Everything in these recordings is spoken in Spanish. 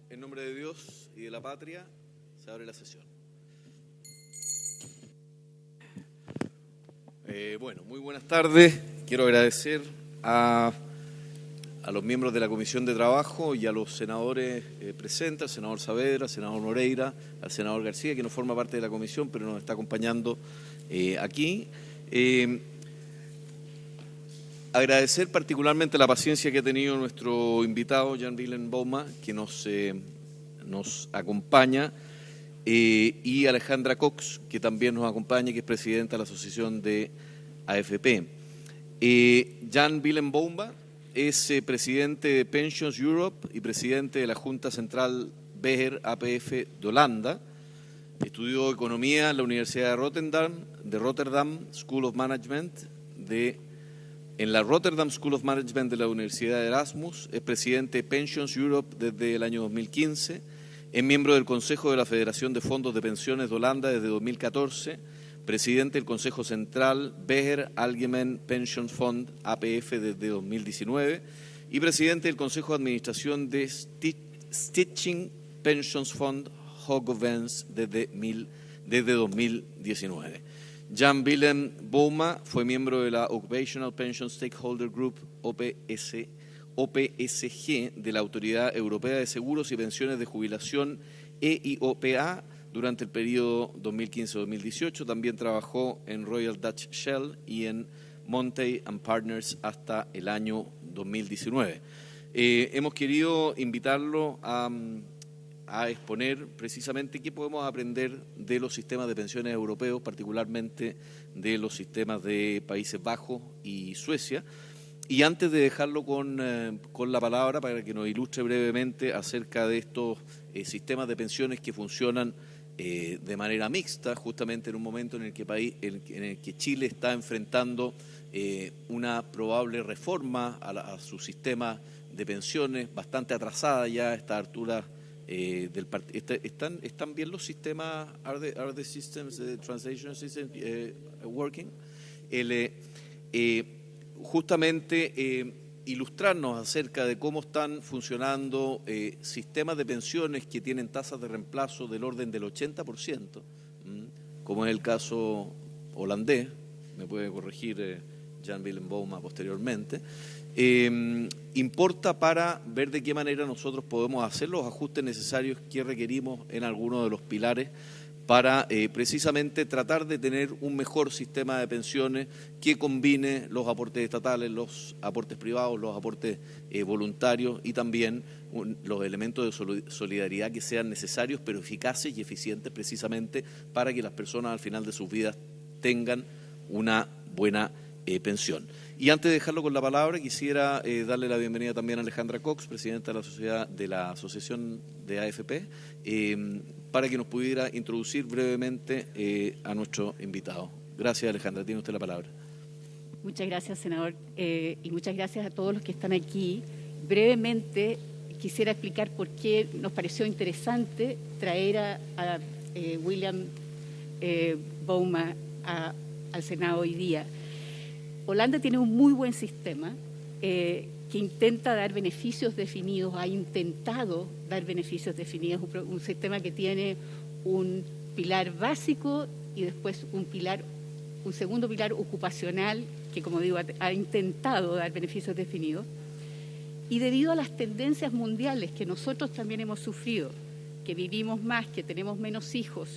En nombre de Dios y de la patria, se abre la sesión. Bueno, muy buenas tardes. Quiero agradecer a los miembros de la Comisión de Trabajo y a los senadores presentes, al senador Saavedra, al senador Moreira, al senador García, que no forma parte de la comisión, pero nos está acompañando aquí. Agradecer particularmente la paciencia que ha tenido nuestro invitado, Jan-Willem Bouma, que nos acompaña, y Alejandra Cox, que también nos acompaña, que es presidenta de la Asociación de AFP. Jan-Willem Bouma es presidente de Pensions Europe y presidente de la Junta Central Beher APF de Holanda. Estudió Economía en la Universidad de Rotterdam School of Management, en la Rotterdam School of Management de la Universidad de Erasmus. Es presidente de Pensions Europe desde el año 2015. Es miembro del Consejo de la Federación de Fondos de Pensiones de Holanda desde 2014. Presidente del Consejo Central Beher Algemeen Pensionsfonds APF desde 2019. Y presidente del Consejo de Administración de Stichting Pensionsfonds Hoogevens desde 2019. Jan-Willem Bouma fue miembro de la Occupational Pension Stakeholder Group, OPSG, de la Autoridad Europea de Seguros y Pensiones de Jubilación, EIOPA, durante el periodo 2015-2018. También trabajó en Royal Dutch Shell y en Monte & Partners hasta el año 2019. Hemos querido invitarlo a exponer precisamente qué podemos aprender de los sistemas de pensiones europeos, particularmente de los sistemas de Países Bajos y Suecia. Y antes de dejarlo con la palabra para que nos ilustre brevemente acerca de estos sistemas de pensiones que funcionan de manera mixta, justamente en un momento en el que Chile está enfrentando una probable reforma a su sistema de pensiones, bastante atrasada ya a esta altura. ¿Están bien los sistemas? ¿Are the systems, the translation system working? Justamente ilustrarnos acerca de cómo están funcionando sistemas de pensiones que tienen tasas de reemplazo del orden del 80%, como es el caso holandés, me puede corregir Jan-Willem Bouma posteriormente. Importa para ver de qué manera nosotros podemos hacer los ajustes necesarios que requerimos en algunos de los pilares para precisamente tratar de tener un mejor sistema de pensiones que combine los aportes estatales, los aportes privados, los aportes voluntarios y también los elementos de solidaridad que sean necesarios pero eficaces y eficientes precisamente para que las personas al final de sus vidas tengan una buena pensión. Y antes de dejarlo con la palabra, quisiera darle la bienvenida también a Alejandra Cox, presidenta de la Asociación de AFP, para que nos pudiera introducir brevemente a nuestro invitado. Gracias, Alejandra. Tiene usted la palabra. Muchas gracias, senador, y muchas gracias a todos los que están aquí. Brevemente, quisiera explicar por qué nos pareció interesante traer a William Bouma al Senado hoy día. Holanda tiene un muy buen sistema que intenta dar beneficios definidos, ha intentado dar beneficios definidos, un sistema que tiene un pilar básico y después un segundo pilar ocupacional que, como digo, ha intentado dar beneficios definidos. Y debido a las tendencias mundiales que nosotros también hemos sufrido, que vivimos más, que tenemos menos hijos,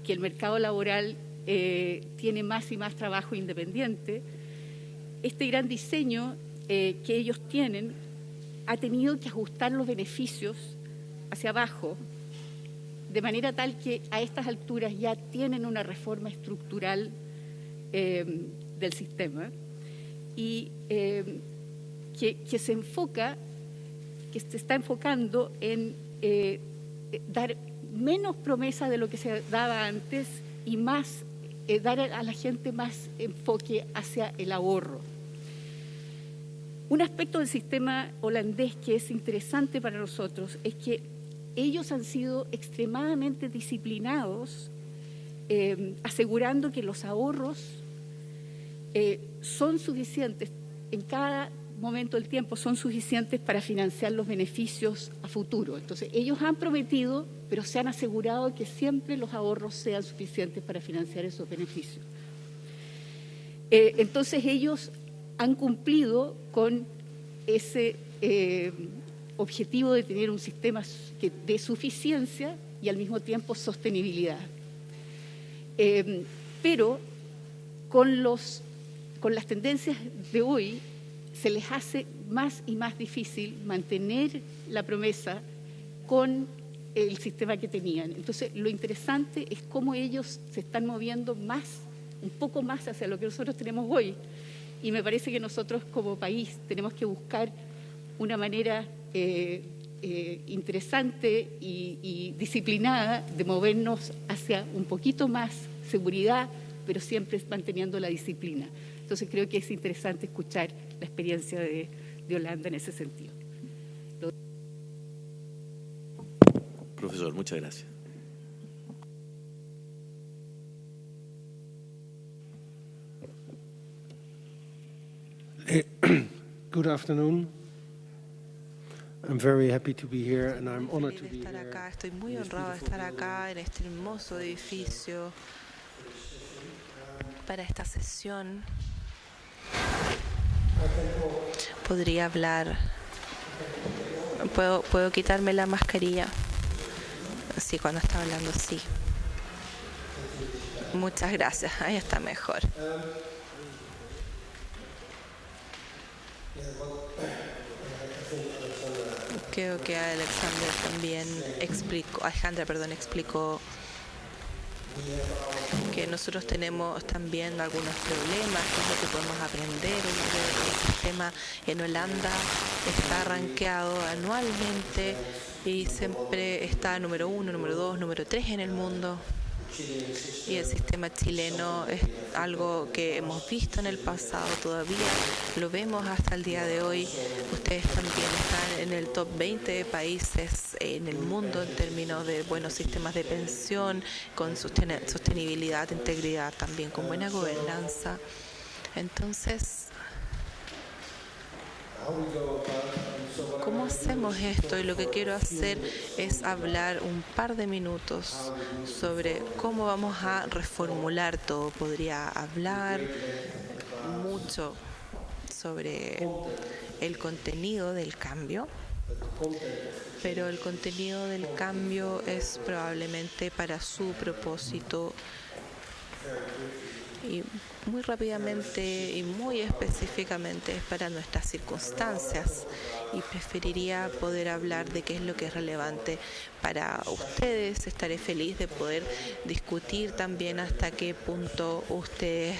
que el mercado laboral tiene más y más trabajo independiente, este gran diseño que ellos tienen ha tenido que ajustar los beneficios hacia abajo, de manera tal que a estas alturas ya tienen una reforma estructural del sistema y que se está enfocando en dar menos promesa de lo que se daba antes y más dar a la gente más enfoque hacia el ahorro. Un aspecto del sistema holandés que es interesante para nosotros es que ellos han sido extremadamente disciplinados, asegurando que los ahorros son suficientes en cada momento del tiempo son suficientes para financiar los beneficios a futuro. Entonces, ellos han prometido, pero se han asegurado que siempre los ahorros sean suficientes para financiar esos beneficios. Entonces, ellos han cumplido con ese objetivo de tener un sistema de suficiencia y al mismo tiempo sostenibilidad. Pero con las tendencias de hoy se les hace más y más difícil mantener la promesa con el sistema que tenían. Entonces, lo interesante es cómo ellos se están moviendo un poco más hacia lo que nosotros tenemos hoy. Y me parece que nosotros como país tenemos que buscar una manera interesante y disciplinada de movernos hacia un poquito más seguridad, pero siempre manteniendo la disciplina. Entonces creo que es interesante escuchar la experiencia de Holanda en ese sentido. Profesor, muchas gracias. Good afternoon. I'm very happy to be here and I'm honored to be estar here. acá. Estoy muy honrado de estar acá en este hermoso edificio para esta sesión. Podría hablar. ¿Puedo quitarme la mascarilla? Sí, cuando estaba hablando, sí. Muchas gracias. Ahí está mejor. Creo que Alejandra explicó que nosotros tenemos también algunos problemas, que es lo que podemos aprender. El sistema en Holanda está rankeado anualmente y siempre está número 1, número 2, número 3 en el mundo. Y el sistema chileno es algo que hemos visto en el pasado, todavía lo vemos hasta el día de hoy. Ustedes también están en el top 20 de países en el mundo en términos de buenos sistemas de pensión, con sostenibilidad, integridad, también con buena gobernanza. Entonces, ¿cómo hacemos esto? Y lo que quiero hacer es hablar un par de minutos sobre cómo vamos a reformular todo. Podría hablar mucho sobre el contenido del cambio, pero el contenido del cambio es probablemente para su propósito y muy rápidamente y muy específicamente es para nuestras circunstancias, y preferiría poder hablar de qué es lo que es relevante para ustedes. Estaré feliz de poder discutir también hasta qué punto ustedes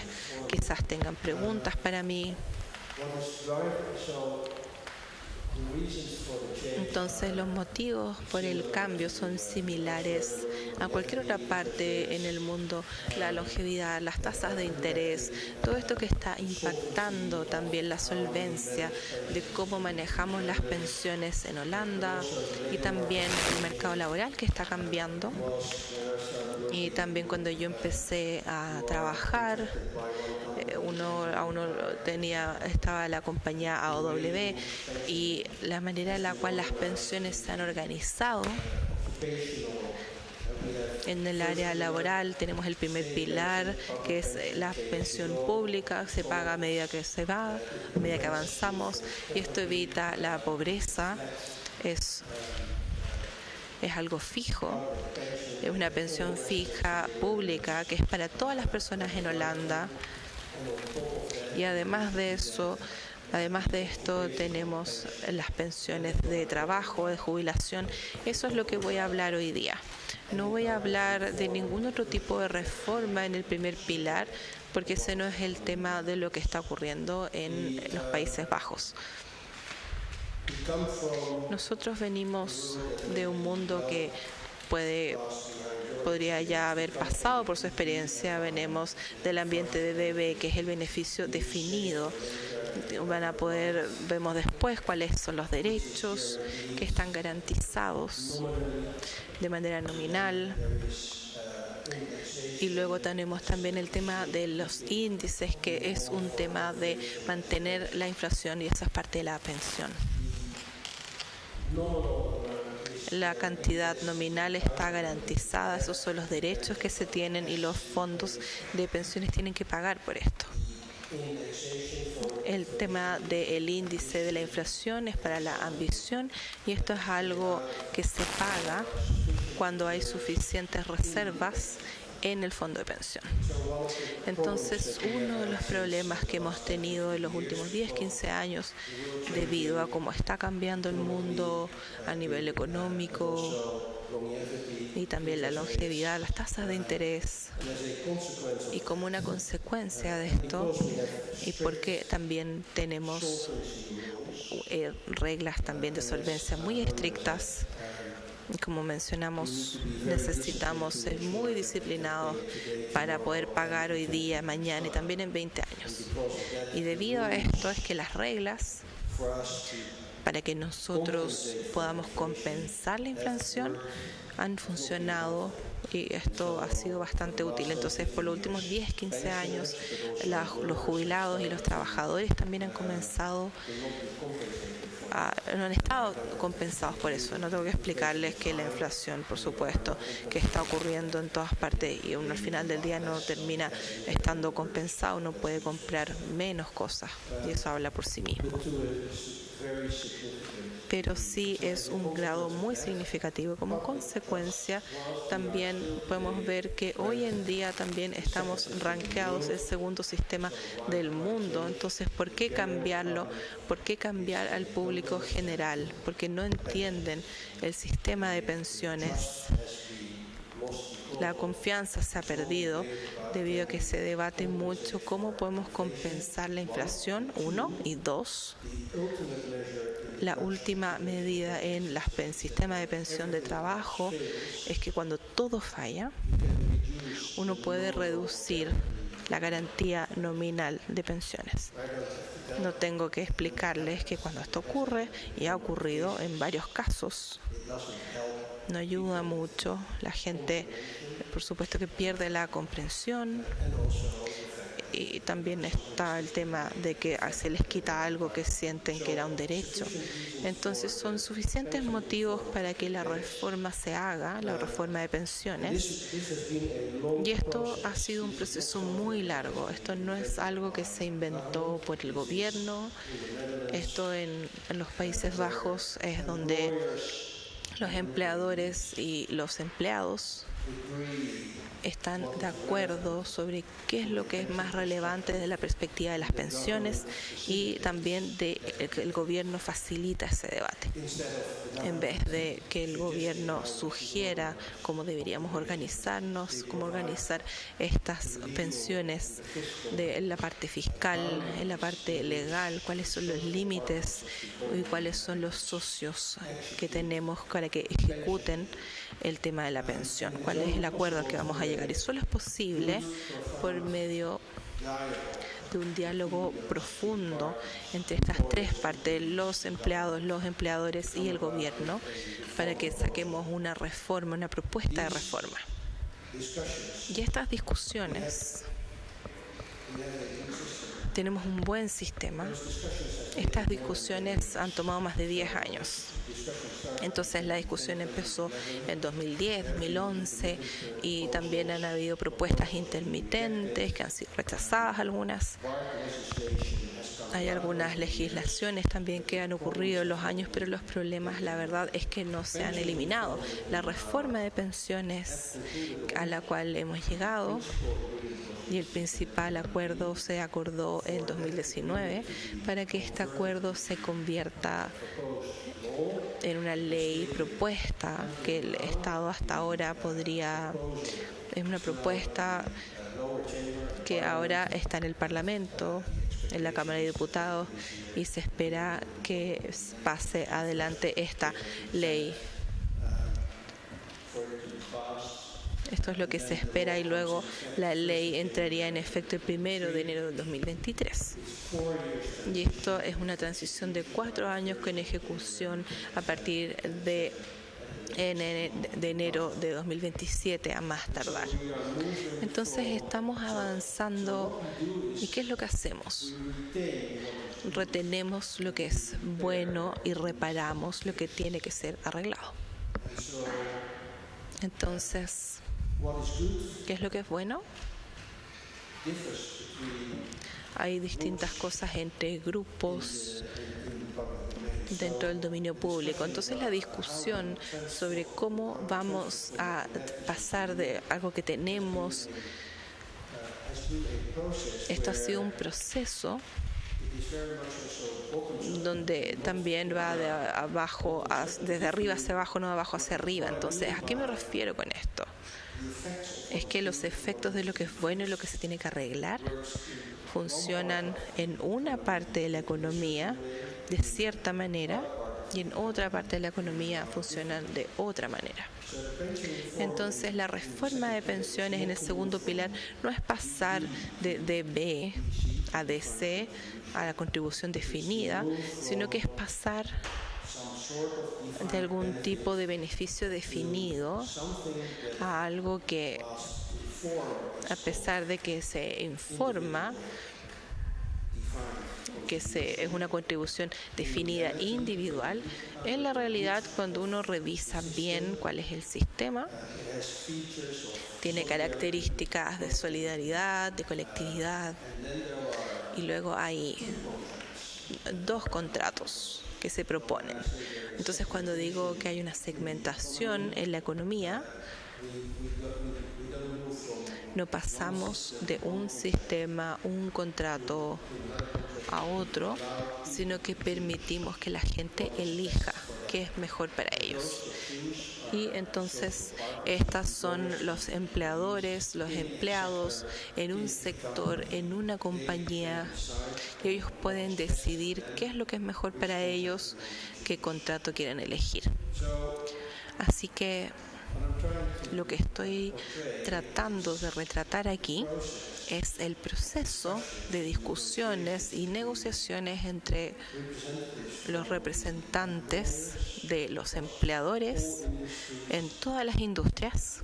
quizás tengan preguntas para mí. Entonces, los motivos por el cambio son similares a cualquier otra parte en el mundo. La longevidad, las tasas de interés, todo esto que está impactando también la solvencia de cómo manejamos las pensiones en Holanda, y también el mercado laboral que está cambiando. Y también cuando yo empecé a trabajar, estaba la compañía AOW, y la manera en la cual las pensiones se han organizado en el área laboral. Tenemos el primer pilar, que es la pensión pública, se paga a medida que se va, a medida que avanzamos, y esto evita la pobreza. Es algo fijo, es una pensión fija pública que es para todas las personas en Holanda. Y además de esto, tenemos las pensiones de trabajo, de jubilación. Eso es lo que voy a hablar hoy día. No voy a hablar de ningún otro tipo de reforma en el primer pilar, porque ese no es el tema de lo que está ocurriendo en los Países Bajos. Nosotros venimos de un mundo que podría ya haber pasado por su experiencia. Venimos del ambiente de DB, que es el beneficio definido. Vemos después cuáles son los derechos que están garantizados de manera nominal. Y luego tenemos también el tema de los índices, que es un tema de mantener la inflación, y esa es parte de la pensión. La cantidad nominal está garantizada, esos son los derechos que se tienen y los fondos de pensiones tienen que pagar por esto. El tema del índice de la inflación es para la ambición, y esto es algo que se paga cuando hay suficientes reservas en el fondo de pensión. Entonces, uno de los problemas que hemos tenido en los últimos 10, 15 años, debido a cómo está cambiando el mundo a nivel económico y también la longevidad, las tasas de interés, y como una consecuencia de esto, y porque también tenemos reglas también de solvencia muy estrictas. Como mencionamos, necesitamos ser muy disciplinados para poder pagar hoy día, mañana y también en 20 años. Y debido a esto es que las reglas para que nosotros podamos compensar la inflación han funcionado, y esto ha sido bastante útil. Entonces, por los últimos 10, 15 años, los jubilados y los trabajadores también han comenzado no han estado compensados por eso. No tengo que explicarles que la inflación, por supuesto, que está ocurriendo en todas partes, y uno al final del día no termina estando compensado, uno puede comprar menos cosas, y eso habla por sí mismo. Pero sí es un grado muy significativo. Como consecuencia, también podemos ver que hoy en día también estamos rankeados el segundo sistema del mundo. Entonces, ¿por qué cambiarlo? ¿Por qué cambiar al público general? Porque no entienden el sistema de pensiones. La confianza se ha perdido debido a que se debate mucho cómo podemos compensar la inflación, uno, y dos, la última medida en el sistema de pensión de trabajo es que cuando todo falla, uno puede reducir la garantía nominal de pensiones. No tengo que explicarles que cuando esto ocurre, y ha ocurrido en varios casos, no ayuda mucho. La gente, por supuesto, que pierde la comprensión, y también está el tema de que se les quita algo que sienten que era un derecho. Entonces, son suficientes motivos para que la reforma se haga, la reforma de pensiones. Y esto ha sido un proceso muy largo. Esto no es algo que se inventó por el gobierno. Esto en los Países Bajos es donde los empleadores y los empleados están de acuerdo sobre qué es lo que es más relevante desde la perspectiva de las pensiones, y también de que el gobierno facilita ese debate. En vez de que el gobierno sugiera cómo deberíamos organizarnos, cómo organizar estas pensiones en la parte fiscal, en la parte legal, cuáles son los límites y cuáles son los socios que tenemos para que ejecuten el tema de la pensión, cuál es el acuerdo al que vamos a llegar. Y solo es posible por medio de un diálogo profundo entre estas tres partes, los empleados, los empleadores y el gobierno, para que saquemos una reforma, una propuesta de reforma. Y estas discusiones, tenemos un buen sistema. Estas discusiones han tomado más de 10 años. Entonces, la discusión empezó en 2010, 2011, y también han habido propuestas intermitentes que han sido rechazadas algunas. Hay algunas legislaciones también que han ocurrido en los años, pero los problemas, la verdad, es que no se han eliminado. La reforma de pensiones a la cual hemos llegado, y el principal acuerdo se acordó en 2019, para que este acuerdo se convierta en una ley propuesta que el Estado hasta ahora podría... Es una propuesta que ahora está en el Parlamento, en la Cámara de Diputados, y se espera que pase adelante esta ley. Esto es lo que se espera, y luego la ley entraría en efecto el 1 de enero del 2023. Y esto es una transición de 4 años con ejecución a partir de de enero de 2027 a más tardar. Entonces estamos avanzando. ¿Y qué es lo que hacemos? Retenemos lo que es bueno y reparamos lo que tiene que ser arreglado. Entonces, ¿qué es lo que es bueno? Hay distintas cosas entre grupos dentro del dominio público. Entonces la discusión sobre cómo vamos a pasar de algo que tenemos, esto ha sido un proceso donde también va de abajo, desde arriba hacia abajo, no de abajo hacia arriba. Entonces, ¿a qué me refiero con esto? Es que los efectos de lo que es bueno y lo que se tiene que arreglar funcionan en una parte de la economía de cierta manera y en otra parte de la economía funcionan de otra manera. Entonces, la reforma de pensiones en el segundo pilar no es pasar de DB a DC, a la contribución definida, sino que es pasar de algún tipo de beneficio definido a algo que, a pesar de que se informa que es una contribución definida individual, en la realidad, cuando uno revisa bien cuál es el sistema, tiene características de solidaridad, de colectividad, y luego hay dos contratos que se proponen. Entonces, cuando digo que hay una segmentación en la economía, no pasamos de un sistema, un contrato a otro, sino que permitimos que la gente elija qué es mejor para ellos. Y entonces estas son los empleadores, los empleados en un sector, en una compañía, y ellos pueden decidir qué es lo que es mejor para ellos, qué contrato quieren elegir. Así que lo que estoy tratando de retratar aquí es el proceso de discusiones y negociaciones entre los representantes de los empleadores en todas las industrias.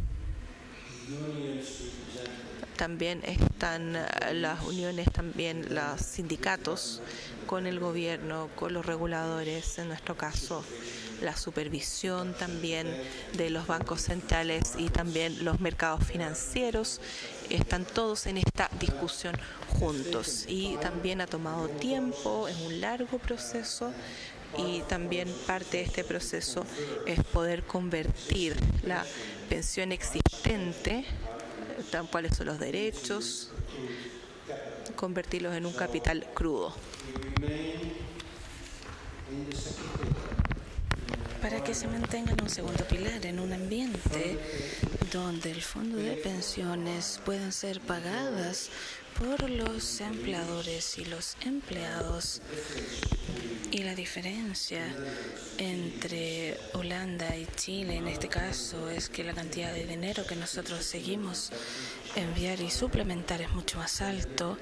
También están las uniones, también los sindicatos, con el gobierno, con los reguladores, en nuestro caso la supervisión también de los bancos centrales y también los mercados financieros. Están todos en esta discusión juntos y también ha tomado tiempo, es un largo proceso y también parte de este proceso es poder convertir la pensión existente, cuáles son los derechos, convertirlos en un capital crudo. Para que se mantenga en un segundo pilar, en un ambiente donde el fondo de pensiones puedan ser pagadas por los empleadores y los empleados. Y la diferencia entre Holanda y Chile en este caso es que la cantidad de dinero que nosotros seguimos enviar y suplementar es mucho más alto.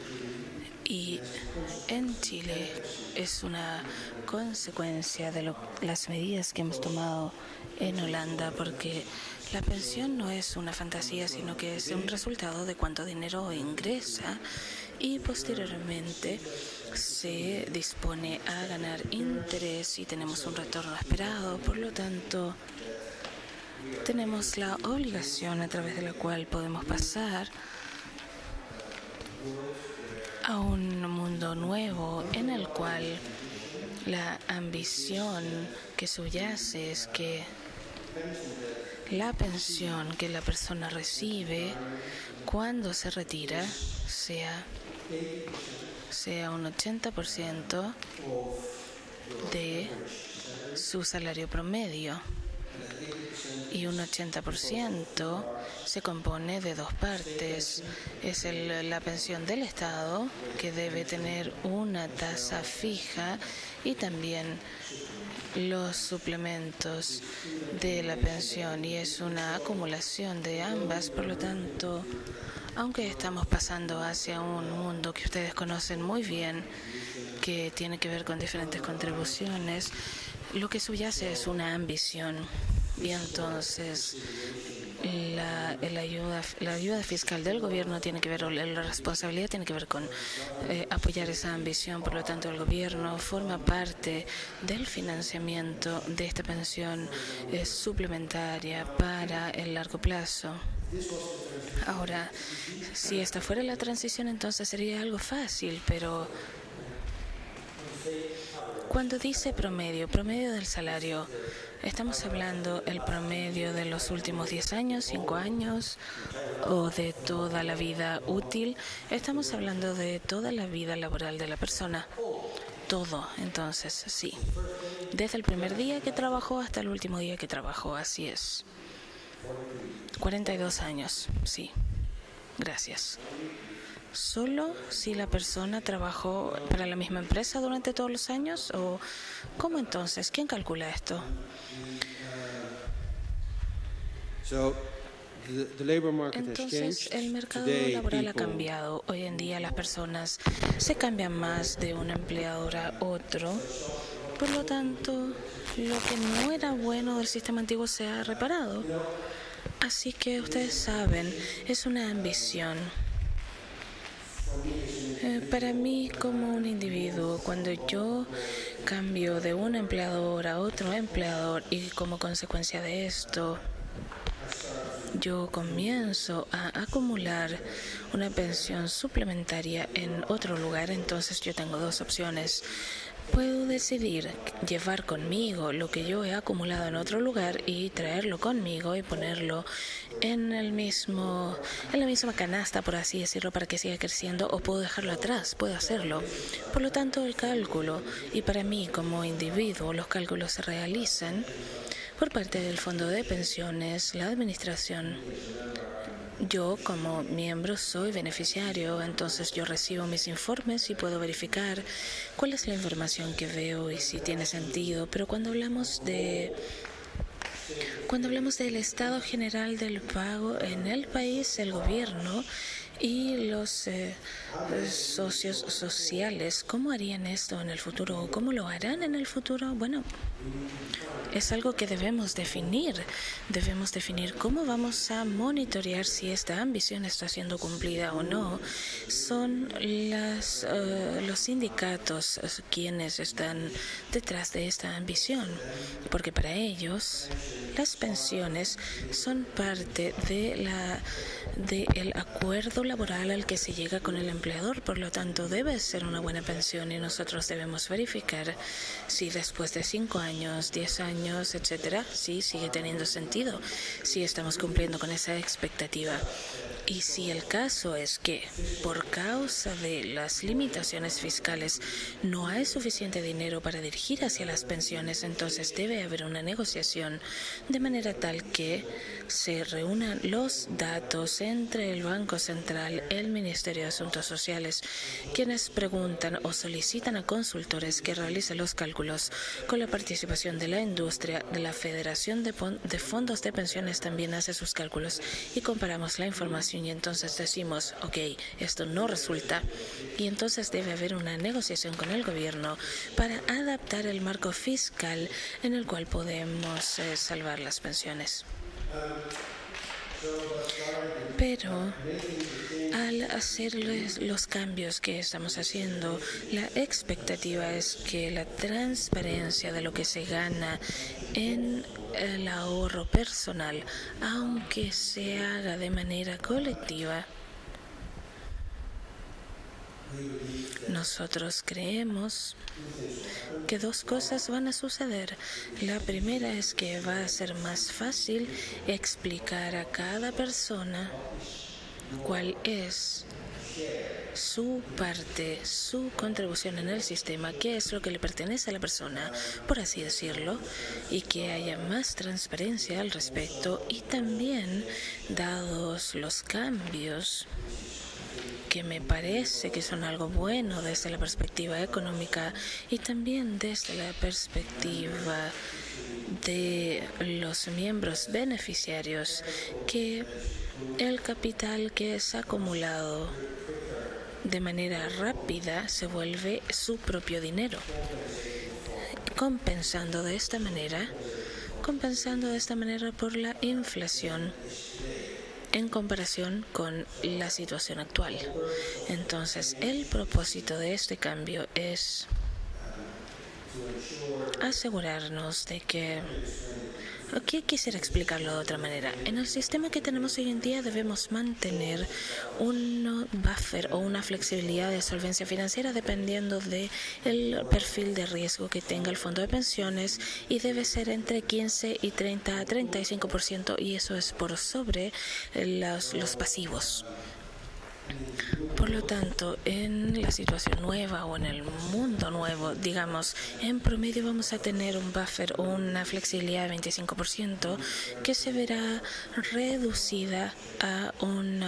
Y en Chile es una consecuencia de las medidas que hemos tomado en Holanda, porque la pensión no es una fantasía, sino que es un resultado de cuánto dinero ingresa y posteriormente se dispone a ganar interés y tenemos un retorno esperado. Por lo tanto, tenemos la obligación a través de la cual podemos pasar a un mundo nuevo en el cual la ambición que subyace es que la pensión que la persona recibe cuando se retira sea un 80% de su salario promedio. Y un 80% se compone de dos partes. Es la pensión del Estado, que debe tener una tasa fija, y también los suplementos de la pensión. Y es una acumulación de ambas. Por lo tanto, aunque estamos pasando hacia un mundo que ustedes conocen muy bien, que tiene que ver con diferentes contribuciones, lo que subyace es una ambición. Y entonces la ayuda fiscal del gobierno tiene que ver, o la responsabilidad tiene que ver con apoyar esa ambición. Por lo tanto, el gobierno forma parte del financiamiento de esta pensión suplementaria para el largo plazo. Ahora, si esta fuera la transición, entonces sería algo fácil, pero cuando dice promedio del salario, ¿estamos hablando el promedio de los últimos 10 años, 5 años o de toda la vida útil? Estamos hablando de toda la vida laboral de la persona. Todo, entonces, sí. Desde el primer día que trabajó hasta el último día que trabajó, así es. 42 años, sí. Gracias. ¿Solo si la persona trabajó para la misma empresa durante todos los años? ¿O cómo entonces? ¿Quién calcula esto? Entonces, el mercado laboral ha cambiado. Hoy en día las personas se cambian más de un empleador a otro. Por lo tanto, lo que no era bueno del sistema antiguo se ha reparado. Así que ustedes saben, es una ambición. Para mí, como un individuo, cuando yo cambio de un empleador a otro empleador y como consecuencia de esto, yo comienzo a acumular una pensión suplementaria en otro lugar, entonces yo tengo dos opciones. Puedo decidir llevar conmigo lo que yo he acumulado en otro lugar y traerlo conmigo y ponerlo en la misma canasta, por así decirlo, para que siga creciendo, o puedo dejarlo atrás, puedo hacerlo. Por lo tanto, el cálculo, y para mí como individuo, los cálculos se realizan por parte del fondo de pensiones, la administración. Yo, como miembro, soy beneficiario, entonces yo recibo mis informes y puedo verificar cuál es la información que veo y si tiene sentido. Pero cuando hablamos del estado general del pago en el país, el gobierno y los socios sociales, ¿cómo harían esto en el futuro o cómo lo harán en el futuro? Bueno, es algo que debemos definir. Debemos definir cómo vamos a monitorear si esta ambición está siendo cumplida o no. Son los sindicatos quienes están detrás de esta ambición, porque para ellos las pensiones son parte del acuerdo laboral al que se llega con el empleador. Por lo tanto, debe ser una buena pensión y nosotros debemos verificar si después de 5 años, 10 años, etcétera, sí sigue teniendo sentido, si estamos cumpliendo con esa expectativa. Y si el caso es que por causa de las limitaciones fiscales no hay suficiente dinero para dirigir hacia las pensiones, entonces debe haber una negociación de manera tal que se reúnan los datos entre el Banco Central, el Ministerio de Asuntos Sociales, quienes preguntan o solicitan a consultores que realicen los cálculos con la participación de la industria. De la Federación de Fondos de Pensiones también hace sus cálculos y comparamos la información y entonces decimos, ok, esto no resulta, y entonces debe haber una negociación con el gobierno para adaptar el marco fiscal en el cual podemos salvar las pensiones. Pero al hacer los cambios que estamos haciendo, la expectativa es que la transparencia de lo que se gana en el ahorro personal, aunque se haga de manera colectiva, nosotros creemos que dos cosas van a suceder. La primera es que va a ser más fácil explicar a cada persona cuál es su parte, su contribución en el sistema, qué es lo que le pertenece a la persona, por así decirlo, y que haya más transparencia al respecto. Y también, dados los cambios que me parece que son algo bueno desde la perspectiva económica y también desde la perspectiva de los miembros beneficiarios, que el capital que es acumulado de manera rápida se vuelve su propio dinero, compensando de esta manera compensando de esta manera por la inflación en comparación con la situación actual. Entonces, el propósito de este cambio es asegurarnos de que... Aquí quisiera explicarlo de otra manera. En el sistema que tenemos hoy en día debemos mantener un buffer o una flexibilidad de solvencia financiera dependiendo del perfil de riesgo que tenga el fondo de pensiones, y debe ser entre 15 y 30 a 35%, y eso es por sobre los pasivos. Por lo tanto, en la situación nueva o en el mundo nuevo, digamos, en promedio vamos a tener un buffer o una flexibilidad de 25% que se verá reducida a un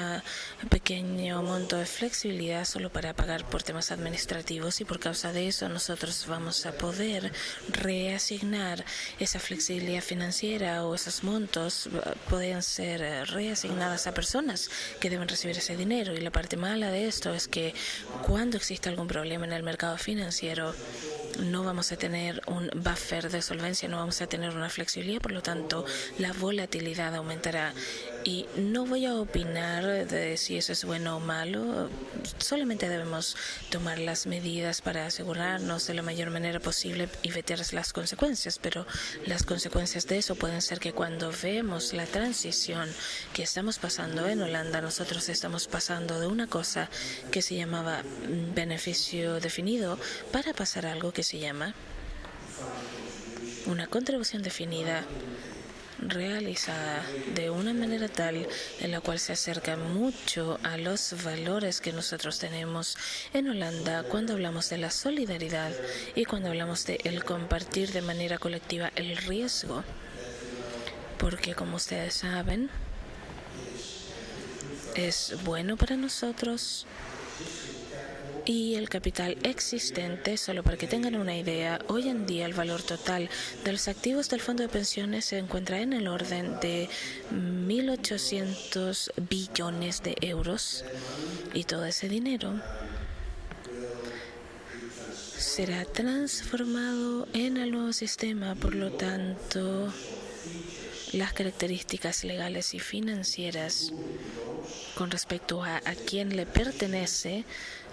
pequeño monto de flexibilidad solo para pagar por temas administrativos, y por causa de eso nosotros vamos a poder reasignar esa flexibilidad financiera, o esos montos pueden ser reasignadas a personas que deben recibir ese dinero. Y la parte mala de esto es que cuando existe algún problema en el mercado financiero, no vamos a tener un buffer de solvencia, no vamos a tener una flexibilidad, por lo tanto la volatilidad aumentará. Y no voy a opinar de si eso es bueno o malo, solamente debemos tomar las medidas para asegurarnos de la mayor manera posible y vetar las consecuencias, pero las consecuencias de eso pueden ser que cuando vemos la transición que estamos pasando en Holanda, nosotros estamos pasando de una cosa que se llamaba beneficio definido para pasar a algo que se llama una contribución definida realizada de una manera tal en la cual se acerca mucho a los valores que nosotros tenemos en Holanda cuando hablamos de la solidaridad y cuando hablamos de el compartir de manera colectiva el riesgo. Porque, como ustedes saben, es bueno para nosotros. Y el capital existente, solo para que tengan una idea, hoy en día el valor total de los activos del fondo de pensiones se encuentra en el orden de 1.800 billones de euros. Y todo ese dinero será transformado en el nuevo sistema. Por lo tanto, las características legales y financieras con respecto a quién le pertenece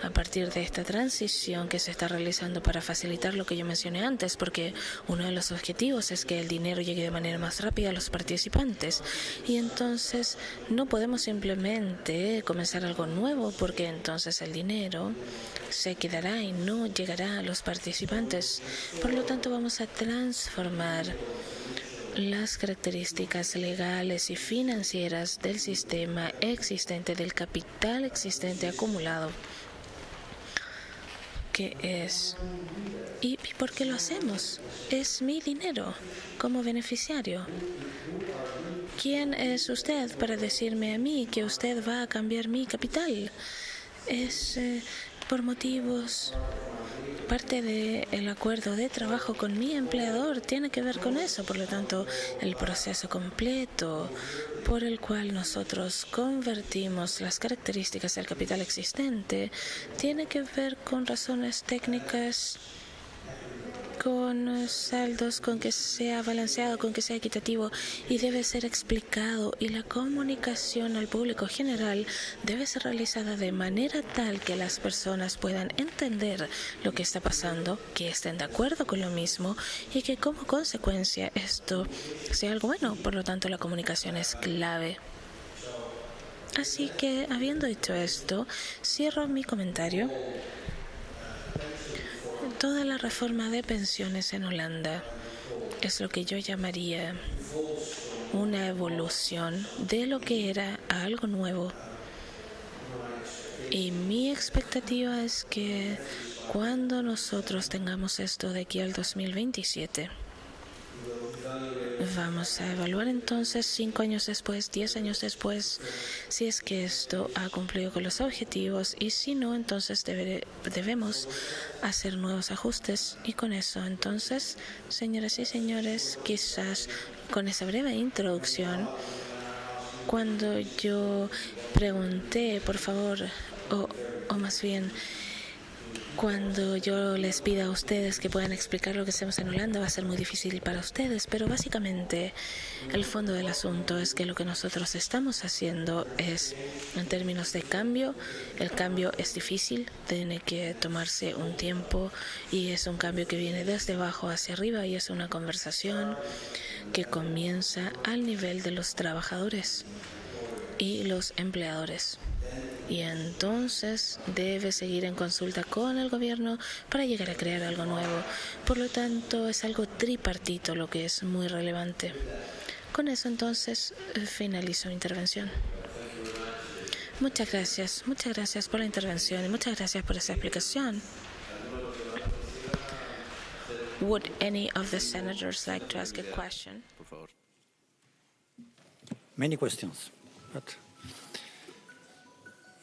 a partir de esta transición que se está realizando para facilitar lo que yo mencioné antes, porque uno de los objetivos es que el dinero llegue de manera más rápida a los participantes, y entonces no podemos simplemente comenzar algo nuevo, porque entonces el dinero se quedará y no llegará a los participantes. Por lo tanto, vamos a transformar las características legales y financieras del sistema existente, del capital existente acumulado, que es... ¿Y por qué lo hacemos? Es mi dinero como beneficiario. ¿Quién es usted para decirme a mí que usted va a cambiar mi capital? Es por motivos... Parte del acuerdo de trabajo con mi empleador tiene que ver con eso. Por lo tanto, el proceso completo por el cual nosotros convertimos las características del capital existente tiene que ver con razones técnicas, con saldos, con que sea balanceado, con que sea equitativo, y debe ser explicado, y la comunicación al público general debe ser realizada de manera tal que las personas puedan entender lo que está pasando, que estén de acuerdo con lo mismo y que como consecuencia esto sea algo bueno. Por lo tanto, la comunicación es clave. Así que, habiendo dicho esto, cierro mi comentario. Toda la reforma de pensiones en Holanda es lo que yo llamaría una evolución de lo que era a algo nuevo. Y mi expectativa es que cuando nosotros tengamos esto de aquí al 2027, vamos a evaluar entonces 5 años después, 10 años después, si es que esto ha cumplido con los objetivos, y si no, entonces debemos hacer nuevos ajustes. Y con eso, entonces, señoras y señores, quizás con esa breve introducción, cuando yo pregunté, por favor, o más bien, Cuando yo les pida a ustedes que puedan explicar lo que hacemos en Holanda, va a ser muy difícil para ustedes, pero básicamente el fondo del asunto es que lo que nosotros estamos haciendo es, en términos de cambio, el cambio es difícil, tiene que tomarse un tiempo y es un cambio que viene desde abajo hacia arriba y es una conversación que comienza al nivel de los trabajadores y los empleadores. Y entonces debe seguir en consulta con el gobierno para llegar a crear algo nuevo. Por lo tanto, es algo tripartito lo que es muy relevante. Con eso entonces finalizo mi intervención. Muchas gracias por la intervención y muchas gracias por esa explicación. Would any of the senators like to ask a question? Por favor. Many questions, but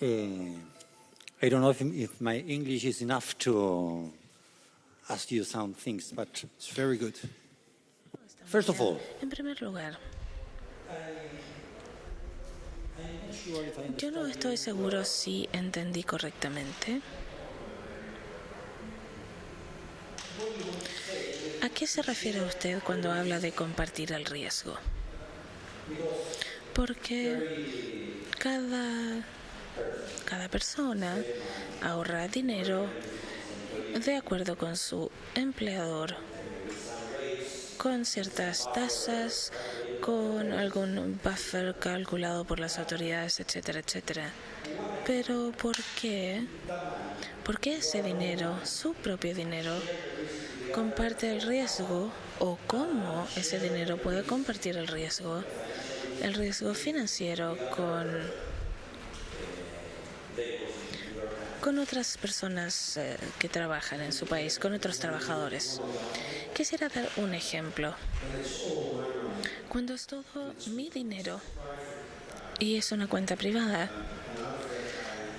I don't know if my English is enough to ask you some things, but It's very good. first of all, En primer lugar, yo no estoy seguro si entendí correctamente. ¿A qué se refiere usted cuando habla de compartir el riesgo? Porque cada persona ahorra dinero de acuerdo con su empleador, con ciertas tasas, con algún buffer calculado por las autoridades, etcétera, etcétera. Pero ¿por qué? ¿Por qué ese dinero, su propio dinero, comparte el riesgo o cómo ese dinero puede compartir el riesgo financiero con otras personas que trabajan en su país, con otros trabajadores? Quisiera dar un ejemplo. Cuando es todo mi dinero y es una cuenta privada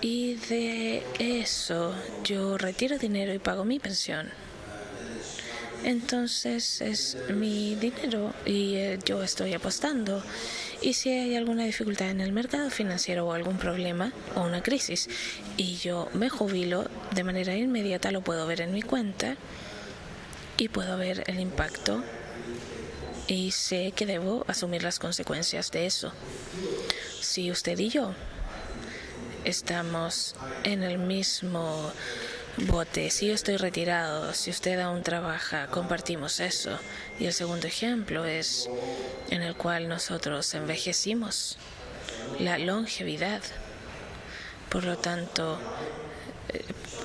y de eso yo retiro dinero y pago mi pensión, entonces es mi dinero y yo estoy apostando. Y si hay alguna dificultad en el mercado financiero o algún problema o una crisis y yo me jubilo, de manera inmediata lo puedo ver en mi cuenta y puedo ver el impacto y sé que debo asumir las consecuencias de eso. Si usted y yo estamos en el mismo bote, si yo estoy retirado, si usted aún trabaja, compartimos eso. Y el segundo ejemplo es en el cual nosotros envejecimos, la longevidad. Por lo tanto,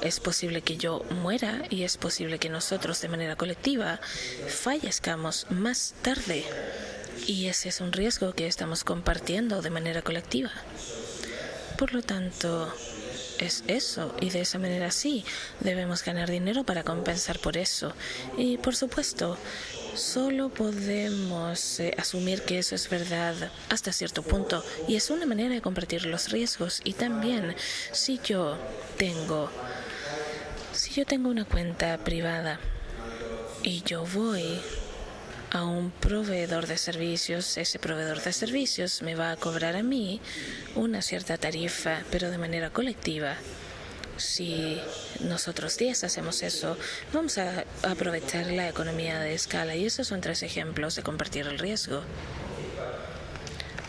es posible que yo muera y es posible que nosotros de manera colectiva fallezcamos más tarde. Y ese es un riesgo que estamos compartiendo de manera colectiva. Por lo tanto, es eso, y de esa manera sí, debemos ganar dinero para compensar por eso. Y por supuesto, solo podemos asumir que eso es verdad hasta cierto punto, y es una manera de compartir los riesgos. Y también, si yo tengo una cuenta privada y yo voy a un proveedor de servicios, ese proveedor de servicios me va a cobrar a mí una cierta tarifa, pero de manera colectiva. Si nosotros 10 hacemos eso, vamos a aprovechar la economía de escala, y esos son 3 ejemplos de compartir el riesgo.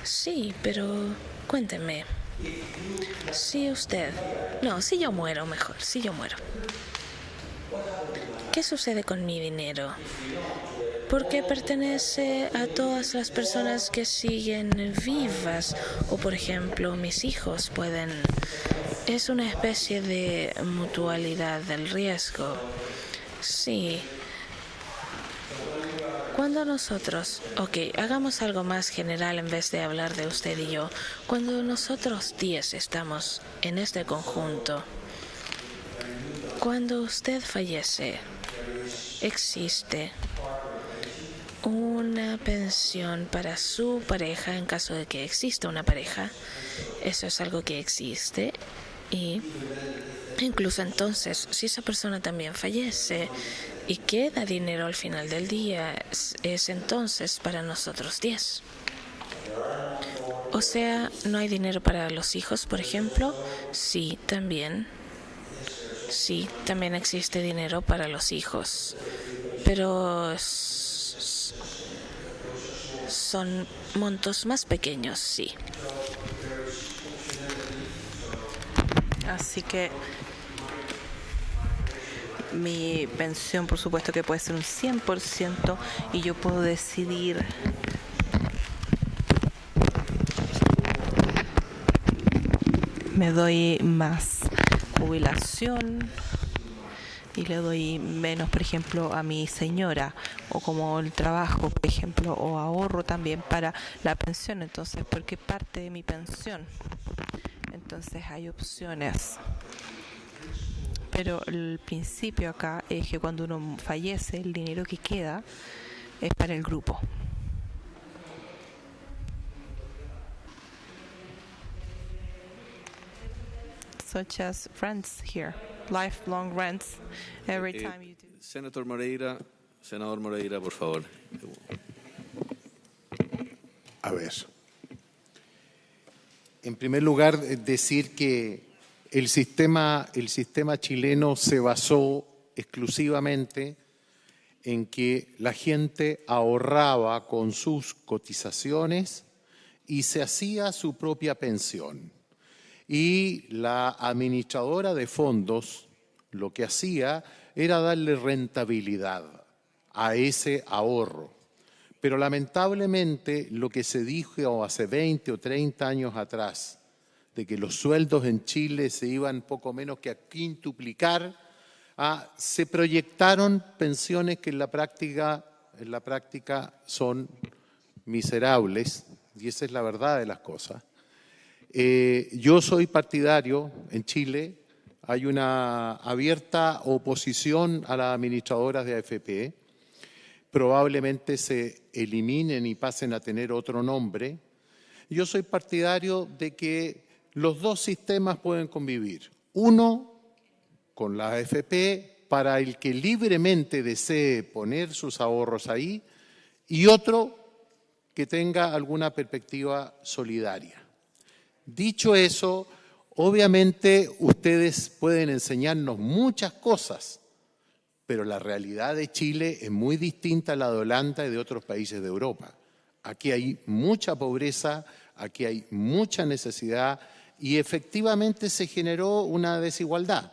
Sí, pero cuénteme. Si yo muero, ¿qué sucede con mi dinero? Porque pertenece a todas las personas que siguen vivas, o por ejemplo mis hijos pueden. Es una especie de mutualidad del riesgo. Sí. Cuando nosotros, hagamos algo más general en vez de hablar de usted y yo. Cuando nosotros 10 estamos en este conjunto, cuando usted fallece, existe una pensión para su pareja en caso de que exista una pareja. Eso es algo que existe, y incluso entonces, si esa persona también fallece y queda dinero al final del día, es entonces para nosotros 10. O sea, ¿no hay dinero para los hijos, por ejemplo? Sí, también. Sí, también existe dinero para los hijos, pero son montos más pequeños, sí. Así que mi pensión, por supuesto que puede ser un 100% y yo puedo decidir me doy más jubilación y le doy menos, por ejemplo, a mi señora, o como el trabajo, por ejemplo, o ahorro también para la pensión. Entonces, porque parte de mi pensión. Entonces hay opciones. Pero el principio acá es que cuando uno fallece, el dinero que queda es para el grupo. Such as rents here, lifelong rents, every time you do. Senador Moreira, por favor. A ver. En primer lugar, decir que el sistema chileno se basó exclusivamente en que la gente ahorraba con sus cotizaciones y se hacía su propia pensión. Y la administradora de fondos lo que hacía era darle rentabilidad a ese ahorro. Pero lamentablemente lo que se dijo hace 20 o 30 años atrás, de que los sueldos en Chile se iban poco menos que a quintuplicar, se proyectaron pensiones que en la práctica son miserables, y esa es la verdad de las cosas. Yo soy partidario, en Chile hay una abierta oposición a las administradoras de AFP, probablemente se eliminen y pasen a tener otro nombre. Yo soy partidario de que los dos sistemas pueden convivir. Uno, con la AFP, para el que libremente desee poner sus ahorros ahí, y otro, que tenga alguna perspectiva solidaria. Dicho eso, obviamente ustedes pueden enseñarnos muchas cosas, pero la realidad de Chile es muy distinta a la de Holanda y de otros países de Europa. Aquí hay mucha pobreza, aquí hay mucha necesidad y efectivamente se generó una desigualdad.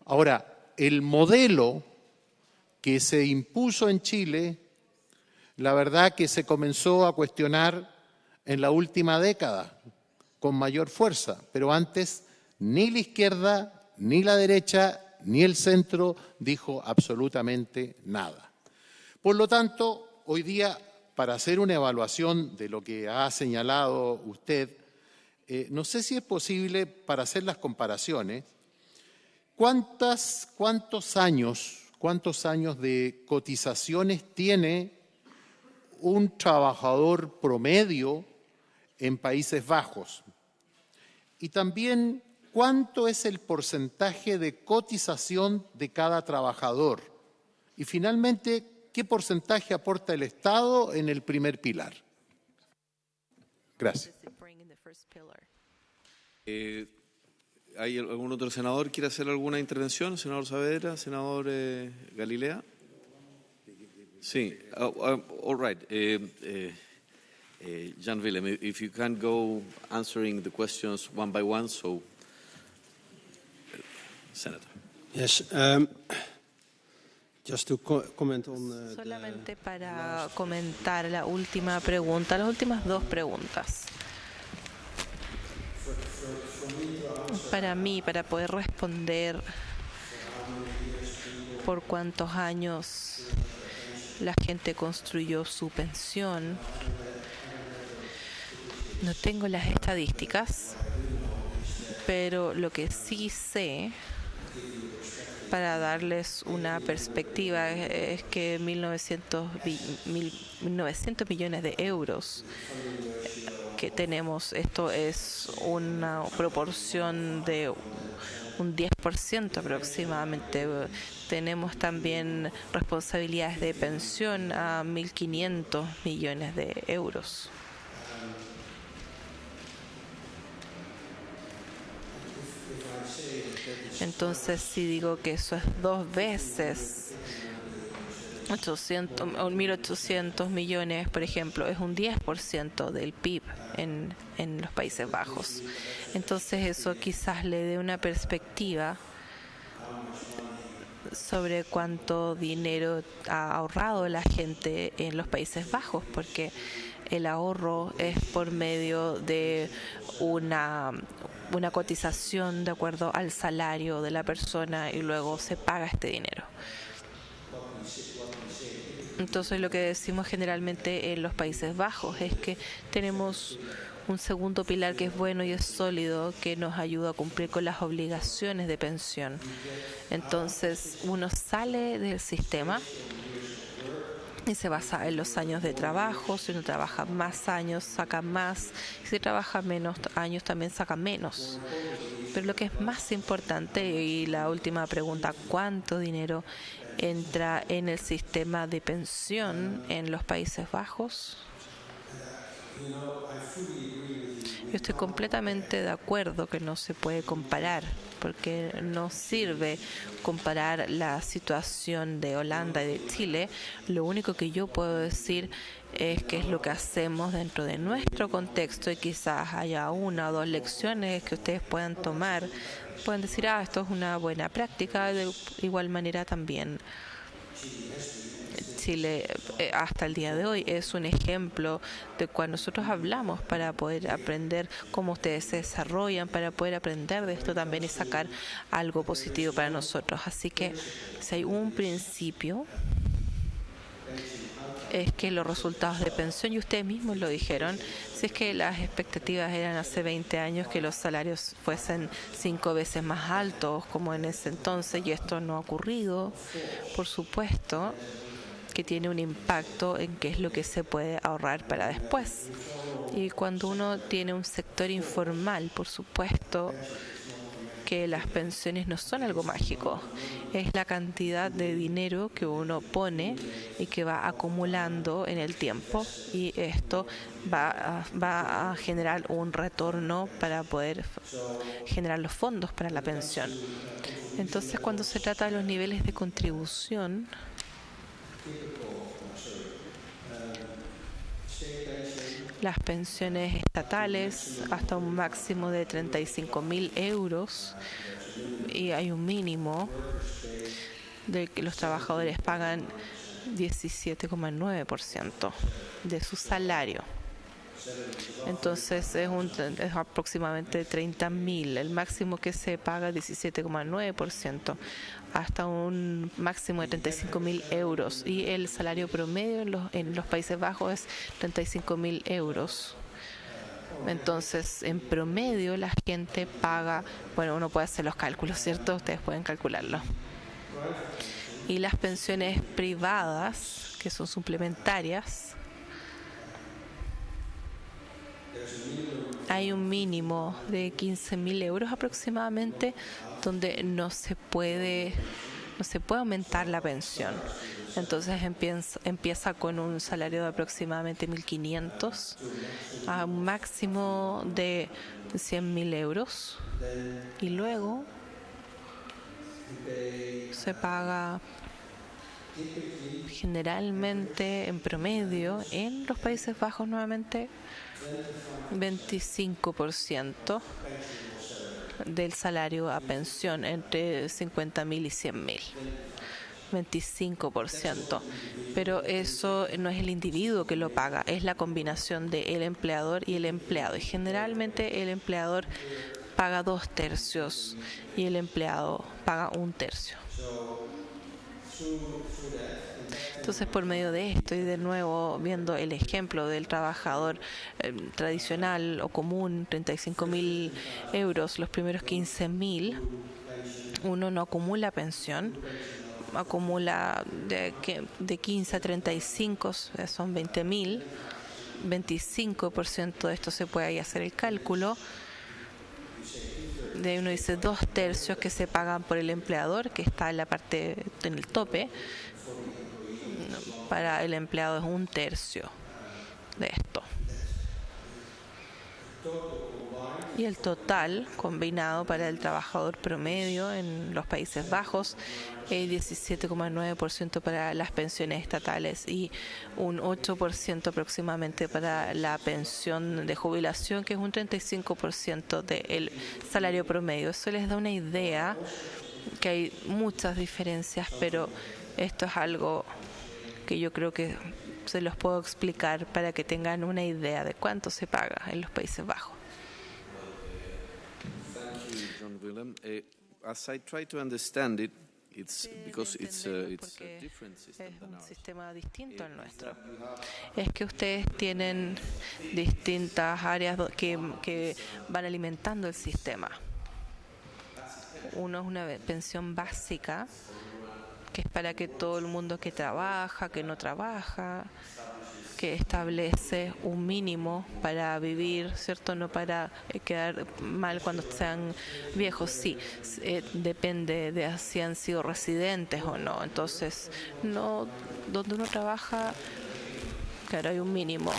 Ahora, el modelo que se impuso en Chile, la verdad que se comenzó a cuestionar en la última década con mayor fuerza, pero antes ni la izquierda, ni la derecha, ni el centro dijo absolutamente nada. Por lo tanto, hoy día, para hacer una evaluación de lo que ha señalado usted, no sé si es posible, para hacer las comparaciones, ¿cuántos años de cotizaciones tiene un trabajador promedio en Países Bajos? Y también, ¿cuánto es el porcentaje de cotización de cada trabajador? Y finalmente, ¿qué porcentaje aporta el Estado en el primer pilar? Gracias. ¿Hay algún otro senador que quiera hacer alguna intervención? Senador Saavedra, senador Galilea. Sí, all right. Jan Willem, if you can go answering the questions one by one, so, Senator. Yes, just to comment on solamente para comentar la última pregunta, las últimas dos preguntas. Para mí, para poder responder por cuántos años la gente construyó su pensión, no tengo las estadísticas, pero lo que sí sé, para darles una perspectiva, es que 1.900 millones de euros que tenemos, esto es una proporción de un 10% aproximadamente. Tenemos también responsabilidades de pensión a 1.500 millones de euros. Entonces, si digo que eso es 2 veces 800 o 1.800 millones, por ejemplo, es un 10% del PIB en los Países Bajos. Entonces, eso quizás le dé una perspectiva sobre cuánto dinero ha ahorrado la gente en los Países Bajos, porque el ahorro es por medio de una cotización de acuerdo al salario de la persona y luego se paga este dinero. Entonces, lo que decimos generalmente en los Países Bajos es que tenemos un segundo pilar que es bueno y es sólido, que nos ayuda a cumplir con las obligaciones de pensión. Entonces, uno sale del sistema y se basa en los años de trabajo. Si uno trabaja más años, saca más. Si trabaja menos años, también saca menos. Pero lo que es más importante, y la última pregunta, ¿cuánto dinero entra en el sistema de pensión en los Países Bajos? Yo estoy completamente de acuerdo que no se puede comparar, porque no sirve comparar la situación de Holanda y de Chile. Lo único que yo puedo decir es qué es lo que hacemos dentro de nuestro contexto, y quizás haya 1 o 2 lecciones que ustedes puedan tomar. Pueden decir, esto es una buena práctica. De igual manera también Chile hasta el día de hoy es un ejemplo de cuando nosotros hablamos para poder aprender cómo ustedes se desarrollan, para poder aprender de esto también y sacar algo positivo para nosotros. Así que si hay un principio, es que los resultados de pensión, y ustedes mismos lo dijeron, si es que las expectativas eran hace 20 años que los salarios fuesen 5 veces más altos como en ese entonces, y esto no ha ocurrido, por supuesto que tiene un impacto en qué es lo que se puede ahorrar para después. Y cuando uno tiene un sector informal, por supuesto que las pensiones no son algo mágico, es la cantidad de dinero que uno pone y que va acumulando en el tiempo, y esto va a generar un retorno para poder generar los fondos para la pensión. Entonces, cuando se trata de los niveles de contribución, las pensiones estatales hasta un máximo de 35.000 euros, y hay un mínimo de que los trabajadores pagan 17,9% de su salario. Entonces es aproximadamente 30.000. El máximo que se paga es 17,9%, hasta un máximo de 35.000 euros. Y el salario promedio en los Países Bajos es 35.000 euros. Entonces, en promedio, la gente paga, bueno, uno puede hacer los cálculos, ¿cierto? Ustedes pueden calcularlo. Y las pensiones privadas, que son suplementarias, hay un mínimo de 15.000 euros aproximadamente, donde no se puede aumentar la pensión. Entonces empieza con un salario de aproximadamente 1.500 a un máximo de 100.000 euros, y luego se paga generalmente, en promedio, en los Países Bajos nuevamente, 25% del salario a pensión, entre 50.000 y 100.000. 25%. Pero eso no es el individuo que lo paga, es la combinación del empleador y el empleado. Y generalmente el empleador paga 2/3 y el empleado paga 1/3. Entonces, por medio de esto, y de nuevo viendo el ejemplo del trabajador tradicional o común, 35.000 euros, los primeros 15.000, uno no acumula pensión, acumula de 15 a 35, son 20.000, 25% de esto se puede ahí hacer el cálculo. De uno dice 2/3 que se pagan por el empleador, que está en la parte, en el tope. Para el empleado es 1/3 de esto. Y el total combinado para el trabajador promedio en los Países Bajos es 17,9% para las pensiones estatales y un 8% aproximadamente para la pensión de jubilación, que es un 35% del salario promedio. Eso les da una idea que hay muchas diferencias, pero esto es algo que yo creo que se los puedo explicar para que tengan una idea de cuánto se paga en los Países Bajos. John Willem. As I try to understand it, it's because it's a different system Es than un ours. sistema distinto al nuestro. Es que ustedes tienen distintas áreas que van alimentando el sistema. Uno es una pensión básica, que es para que todo el mundo que trabaja, que no trabaja, que establece un mínimo para vivir, ¿cierto? No para quedar mal cuando sean viejos. Sí, depende de si han sido residentes o no. Entonces, no, donde uno trabaja, claro, hay un mínimo.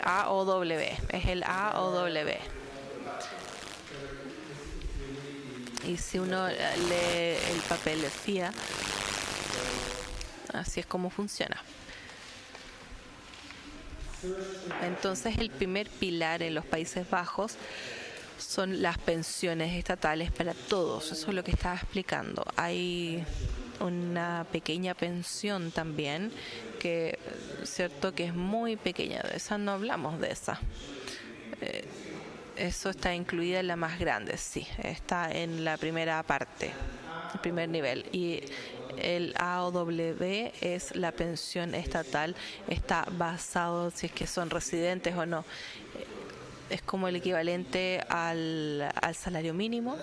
AOW, es el AOW. Y si uno lee el papel de FIA, así es como funciona. Entonces, el primer pilar en los Países Bajos son las pensiones estatales para todos. Eso es lo que estaba explicando. Hay una pequeña pensión también, que cierto que es muy pequeña. De esa no hablamos de esa. Eso está incluida en la más grande, sí. Está en la primera parte, el primer nivel. Y el AOW es la pensión estatal. Está basado si es que son residentes o no. Es como el equivalente al salario mínimo.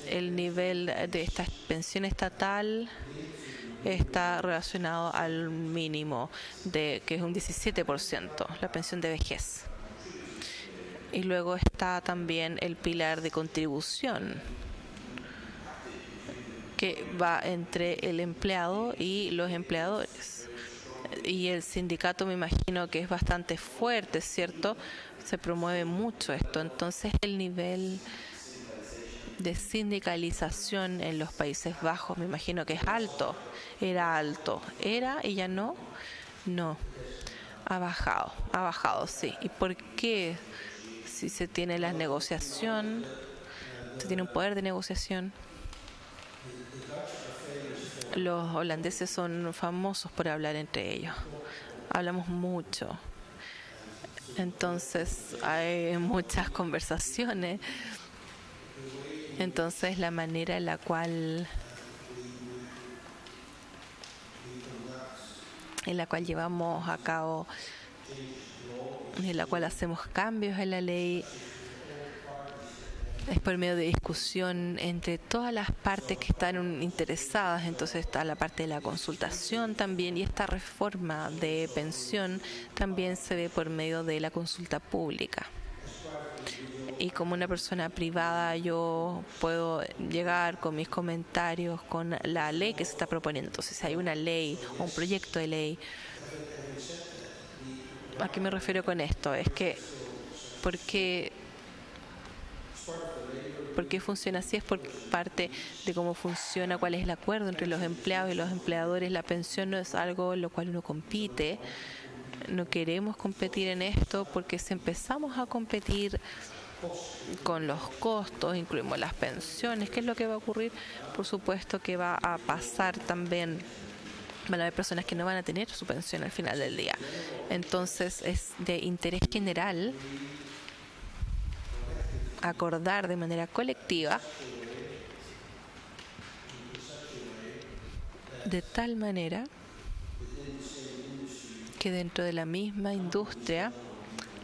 El nivel de esta pensión estatal está relacionado al mínimo, que es un 17%, la pensión de vejez. Y luego está también el pilar de contribución, que va entre el empleado y los empleadores. Y el sindicato, me imagino que es bastante fuerte, ¿cierto? Se promueve mucho esto. Entonces, el nivel de sindicalización en los Países Bajos, me imagino que es alto. Era alto. ¿Era y ya no? No. Ha bajado, sí. ¿Y por qué? Si se tiene la negociación, se tiene un poder de negociación. Los holandeses son famosos por hablar entre ellos. Hablamos mucho. Entonces hay muchas conversaciones. Entonces la manera en la cual llevamos a cabo, en la cual hacemos cambios en la ley, es por medio de discusión entre todas las partes que están interesadas. Entonces está la parte de la consultación también, y esta reforma de pensión también se ve por medio de la consulta pública. Y como una persona privada, yo puedo llegar con mis comentarios con la ley que se está proponiendo. Entonces, si hay una ley o un proyecto de ley, ¿a qué me refiero con esto? Es que, ¿por qué funciona así? Es por parte de cómo funciona, cuál es el acuerdo entre los empleados y los empleadores. La pensión no es algo en lo cual uno compite. No queremos competir en esto, porque si empezamos a competir con los costos, incluimos las pensiones, ¿qué es lo que va a ocurrir? Por supuesto que va a pasar también, van a haber personas que no van a tener su pensión al final del día. Entonces es de interés general acordar de manera colectiva, de tal manera que dentro de la misma industria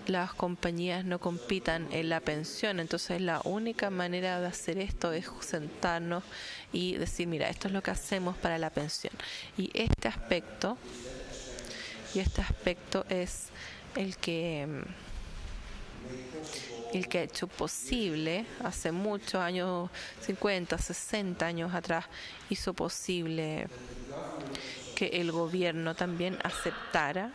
las compañías no compitan en la pensión. Entonces la única manera de hacer esto es sentarnos y decir, mira, esto es lo que hacemos para la pensión. Y este aspecto es el que el que ha hecho posible, hace muchos años, 50, 60 años atrás, hizo posible que el gobierno también aceptara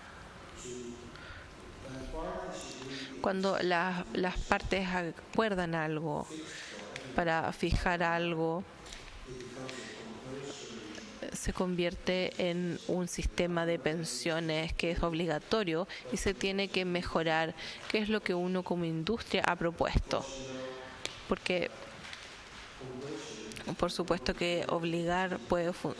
cuando las partes acuerdan algo para fijar algo, se convierte en un sistema de pensiones que es obligatorio y se tiene que mejorar, que es lo que uno como industria ha propuesto. Porque por supuesto que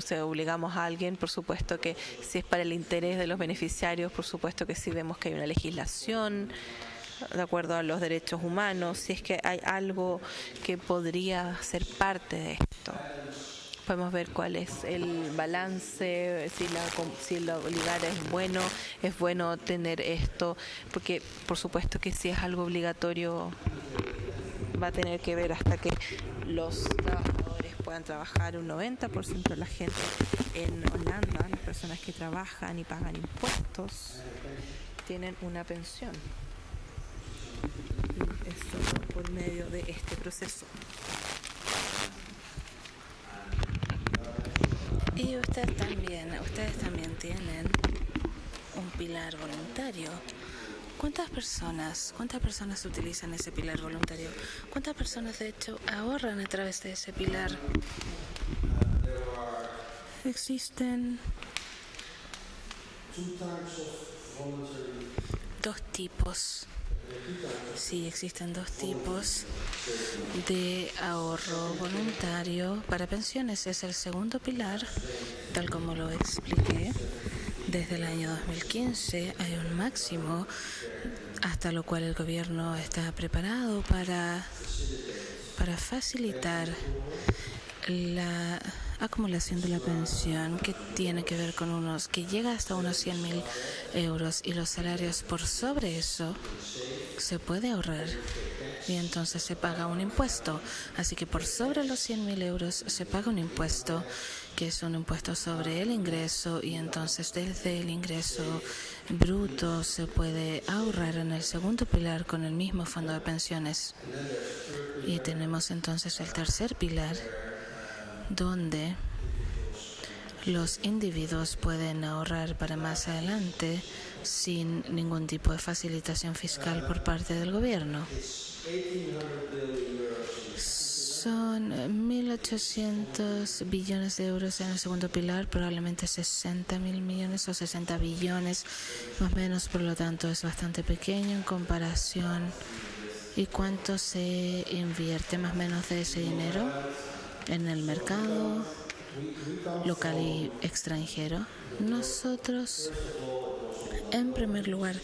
si obligamos a alguien, por supuesto que si es para el interés de los beneficiarios, por supuesto que si vemos que hay una legislación de acuerdo a los derechos humanos, si es que hay algo que podría ser parte de esto. Podemos ver cuál es el balance, si el obligar es bueno tener esto, porque por supuesto que si es algo obligatorio va a tener que ver hasta que los trabajadores puedan trabajar. Un 90% de la gente en Holanda, las personas que trabajan y pagan impuestos, tienen una pensión. Y es solo por medio de este proceso. Y ustedes también tienen un pilar voluntario. ¿Cuántas personas utilizan ese pilar voluntario? ¿Cuántas personas, de hecho, ahorran a través de ese pilar? Existen dos tipos. Sí, existen dos tipos de ahorro voluntario para pensiones. Es el segundo pilar, tal como lo expliqué. Desde el año 2015 hay un máximo hasta lo cual el gobierno está preparado para facilitar la acumulación de la pensión, que tiene que ver con que llega hasta unos 100.000 euros, y los salarios por sobre eso se puede ahorrar y entonces se paga un impuesto. Así que por sobre los 100.000 euros se paga un impuesto, que es un impuesto sobre el ingreso, y entonces desde el ingreso bruto se puede ahorrar en el segundo pilar con el mismo fondo de pensiones. Y tenemos entonces el tercer pilar, donde los individuos pueden ahorrar para más adelante sin ningún tipo de facilitación fiscal por parte del gobierno. Son 1.800 billones de euros en el segundo pilar, probablemente 60.000 millones o 60 billones más o menos, por lo tanto es bastante pequeño en comparación. ¿Y cuánto se invierte más o menos de ese dinero en el mercado local y extranjero? Nosotros, en primer lugar,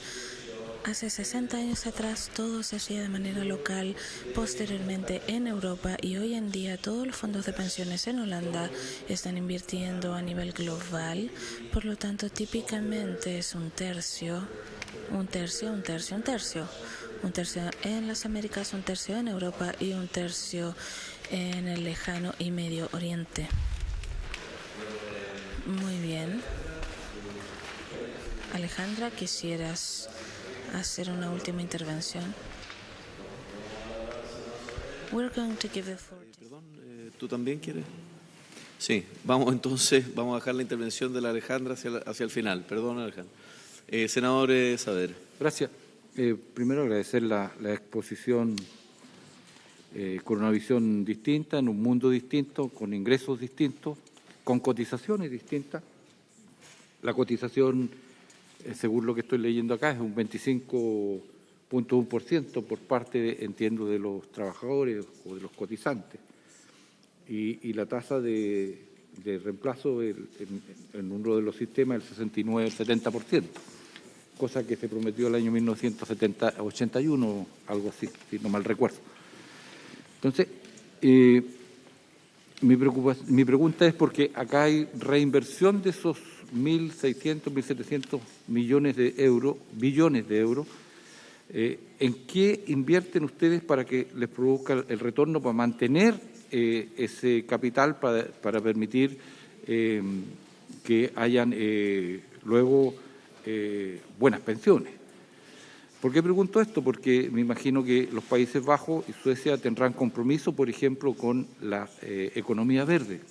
hace 60 años atrás todo se hacía de manera local, posteriormente en Europa, y hoy en día todos los fondos de pensiones en Holanda están invirtiendo a nivel global. Por lo tanto, típicamente es un tercio en las Américas, un tercio en Europa y un tercio en el lejano y Medio Oriente. Muy bien. Alejandra, ¿quisieras hacer una última intervención? We're going to give the floor to... Perdón, ¿tú también quieres? Sí, vamos a dejar la intervención de la Alejandra hacia el final. Perdón, Alejandra. Senador Saavedra. Gracias. Primero agradecer la exposición con una visión distinta, en un mundo distinto, con ingresos distintos, con cotizaciones distintas. La cotización, según lo que estoy leyendo acá, es un 25.1% por parte, entiendo, de los trabajadores o de los cotizantes. Y la tasa de reemplazo en uno de los sistemas es el 69-70%, cosa que se prometió el año 1981, algo así, si no mal recuerdo. Entonces, mi pregunta es porque acá hay reinversión de esos 1.600, 1.700 billones de euros, ¿en qué invierten ustedes para que les produzca el retorno, para mantener ese capital, para permitir que hayan luego buenas pensiones? ¿Por qué pregunto esto? Porque me imagino que los Países Bajos y Suecia tendrán compromiso, por ejemplo, con la economía verde.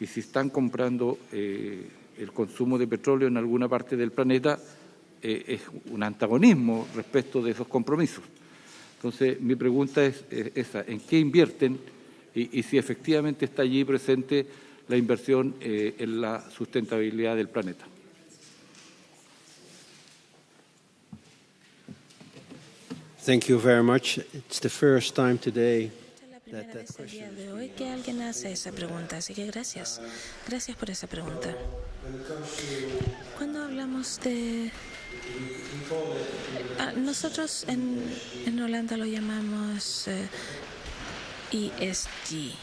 Y si están comprando el consumo de petróleo en alguna parte del planeta, es un antagonismo respecto de esos compromisos. Entonces, mi pregunta es esa, ¿en qué invierten y si efectivamente está allí presente la inversión en la sustentabilidad del planeta? Thank you very much. It's the first time today Es la primera vez el día de hoy que alguien hace esa pregunta, así que gracias. Gracias por esa pregunta. Cuando hablamos de... nosotros en Holanda lo llamamos ESG.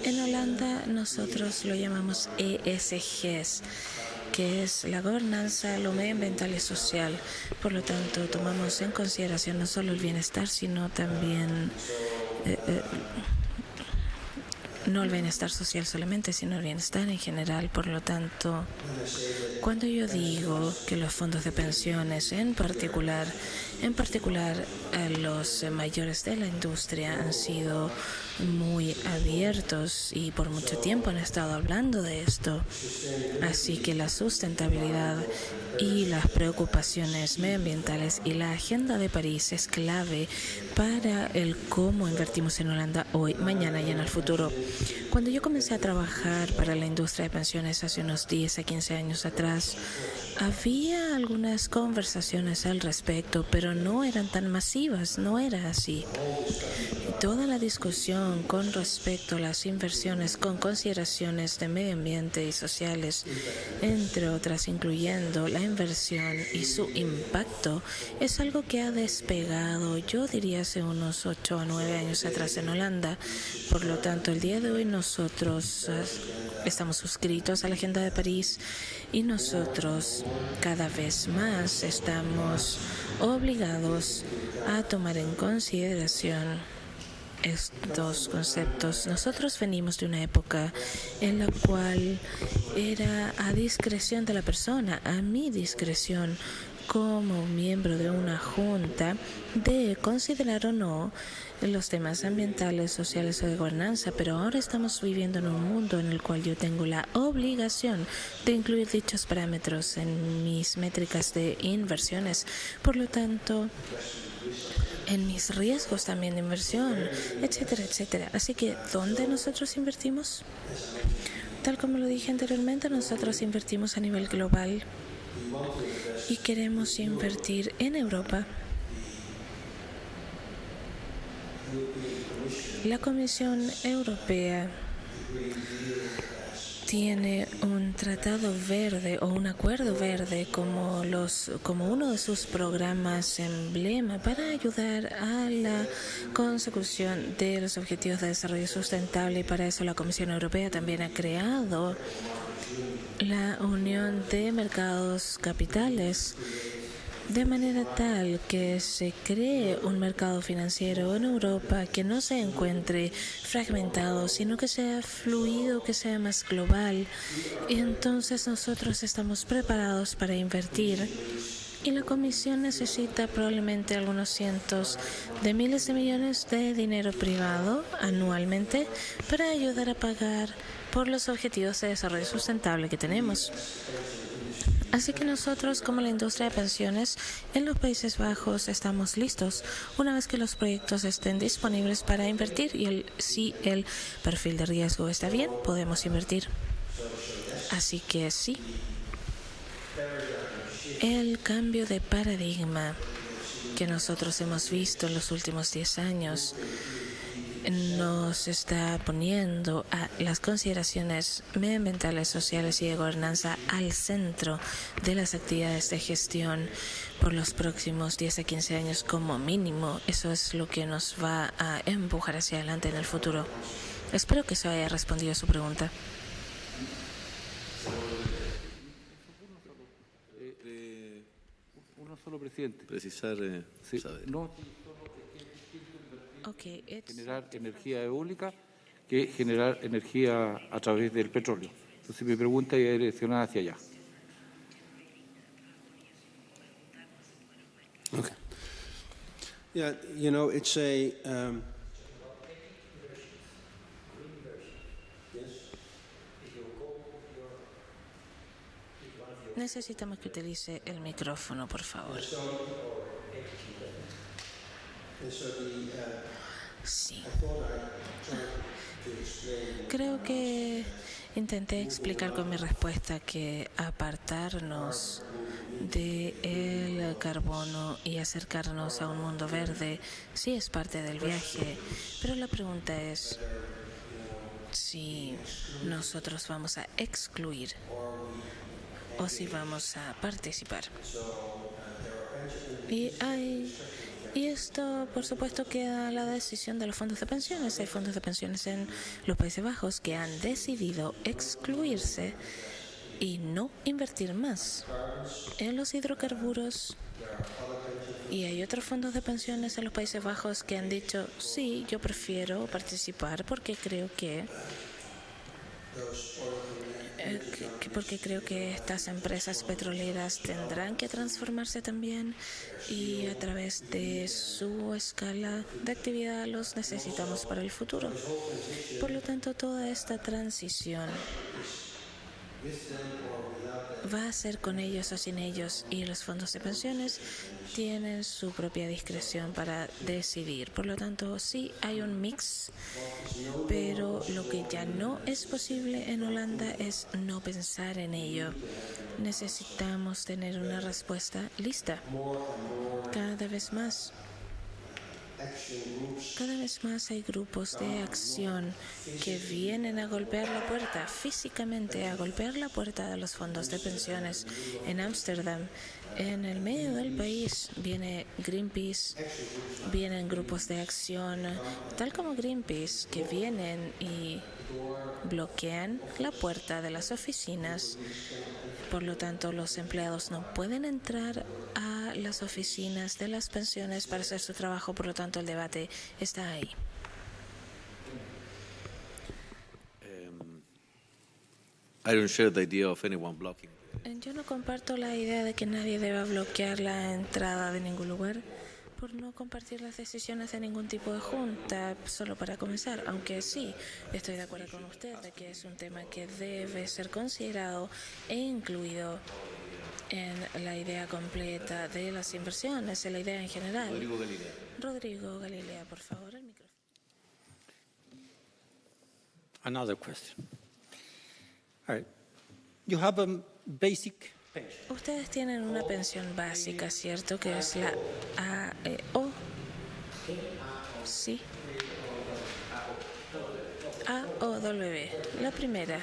En Holanda nosotros lo llamamos ESGs, que es la gobernanza, lo medioambiental y social. Por lo tanto, tomamos en consideración no solo el bienestar, sino también no el bienestar social solamente, sino el bienestar en general. Por lo tanto, cuando yo digo que los fondos de pensiones, en particular los mayores de la industria, han sido muy abiertos y por mucho tiempo han estado hablando de esto. Así que la sustentabilidad y las preocupaciones medioambientales y la Agenda de París es clave para el cómo invertimos en Holanda hoy, mañana y en el futuro. Cuando yo comencé a trabajar para la industria de pensiones hace unos 10 a 15 años atrás, había algunas conversaciones al respecto, pero no eran tan masivas, no era así. Toda la discusión con respecto a las inversiones con consideraciones de medio ambiente y sociales, entre otras, incluyendo la inversión y su impacto, es algo que ha despegado, yo diría, hace unos 8 a 9 años atrás en Holanda. Por lo tanto, el día de hoy nosotros estamos suscritos a la Agenda de París y nosotros cada vez más estamos obligados a tomar en consideración estos conceptos. Nosotros venimos de una época en la cual era a discreción de la persona, a mi discreción como miembro de una junta, de considerar o no los temas ambientales, sociales o de gobernanza, pero ahora estamos viviendo en un mundo en el cual yo tengo la obligación de incluir dichos parámetros en mis métricas de inversiones. Por lo tanto, en mis riesgos también de inversión, etcétera, etcétera. Así que, ¿dónde nosotros invertimos? Tal como lo dije anteriormente, nosotros invertimos a nivel global y queremos invertir en Europa. La Comisión Europea tiene un tratado verde o un acuerdo verde como uno de sus programas emblema para ayudar a la consecución de los objetivos de desarrollo sustentable, y para eso la Comisión Europea también ha creado la Unión de Mercados Capitales, de manera tal que se cree un mercado financiero en Europa que no se encuentre fragmentado, sino que sea fluido, que sea más global. Y entonces nosotros estamos preparados para invertir. Y la Comisión necesita probablemente algunos cientos de miles de millones de dinero privado anualmente para ayudar a pagar por los objetivos de desarrollo sustentable que tenemos. Así que nosotros, como la industria de pensiones en los Países Bajos, estamos listos una vez que los proyectos estén disponibles para invertir, y si el perfil de riesgo está bien, podemos invertir. Así que sí, el cambio de paradigma que nosotros hemos visto en los últimos 10 años nos está poniendo a las consideraciones medioambientales, sociales y de gobernanza al centro de las actividades de gestión por los próximos 10 a 15 años como mínimo. Eso es lo que nos va a empujar hacia adelante en el futuro. Espero que eso haya respondido a su pregunta. Uno solo, presidente. Precisar, sí, saber. No. Okay, generar energía eólica que generar energía a través del petróleo. Entonces mi pregunta es direccionada hacia allá. Yeah, you know, it's a. Necesitamos que utilice el micrófono, por favor. Sí. Creo que intenté explicar con mi respuesta que apartarnos del carbono y acercarnos a un mundo verde sí es parte del viaje, pero la pregunta es si nosotros vamos a excluir o si vamos a participar. Y esto, por supuesto, queda a la decisión de los fondos de pensiones. Hay fondos de pensiones en los Países Bajos que han decidido excluirse y no invertir más en los hidrocarburos. Y hay otros fondos de pensiones en los Países Bajos que han dicho, sí, yo prefiero participar porque creo que estas empresas petroleras tendrán que transformarse también y a través de su escala de actividad los necesitamos para el futuro. Por lo tanto, toda esta transición va a ser con ellos o sin ellos, y los fondos de pensiones tienen su propia discreción para decidir. Por lo tanto, sí hay un mix, pero lo que ya no es posible en Holanda es no pensar en ello. Necesitamos tener una respuesta lista. Cada vez más hay grupos de acción que vienen a golpear la puerta, físicamente a golpear la puerta de los fondos de pensiones en Ámsterdam. En el medio del país viene Greenpeace, vienen grupos de acción, tal como Greenpeace, que vienen y bloquean la puerta de las oficinas. Por lo tanto, los empleados no pueden entrar a las oficinas de las pensiones para hacer su trabajo. Por lo tanto, el debate está ahí. I don't share the idea of anyone blocking. Yo no comparto la idea de que nadie deba bloquear la entrada de ningún lugar por no compartir las decisiones de ningún tipo de junta, solo para comenzar, aunque sí estoy de acuerdo con usted de que es un tema que debe ser considerado e incluido en la idea completa de las inversiones, en la idea en general. Rodrigo Galilea, por favor, el micrófono. Another question. All right. You have a basic pension. Ustedes tienen una pensión básica, ¿cierto? Que es la AEO. Sí. AOW. La primera.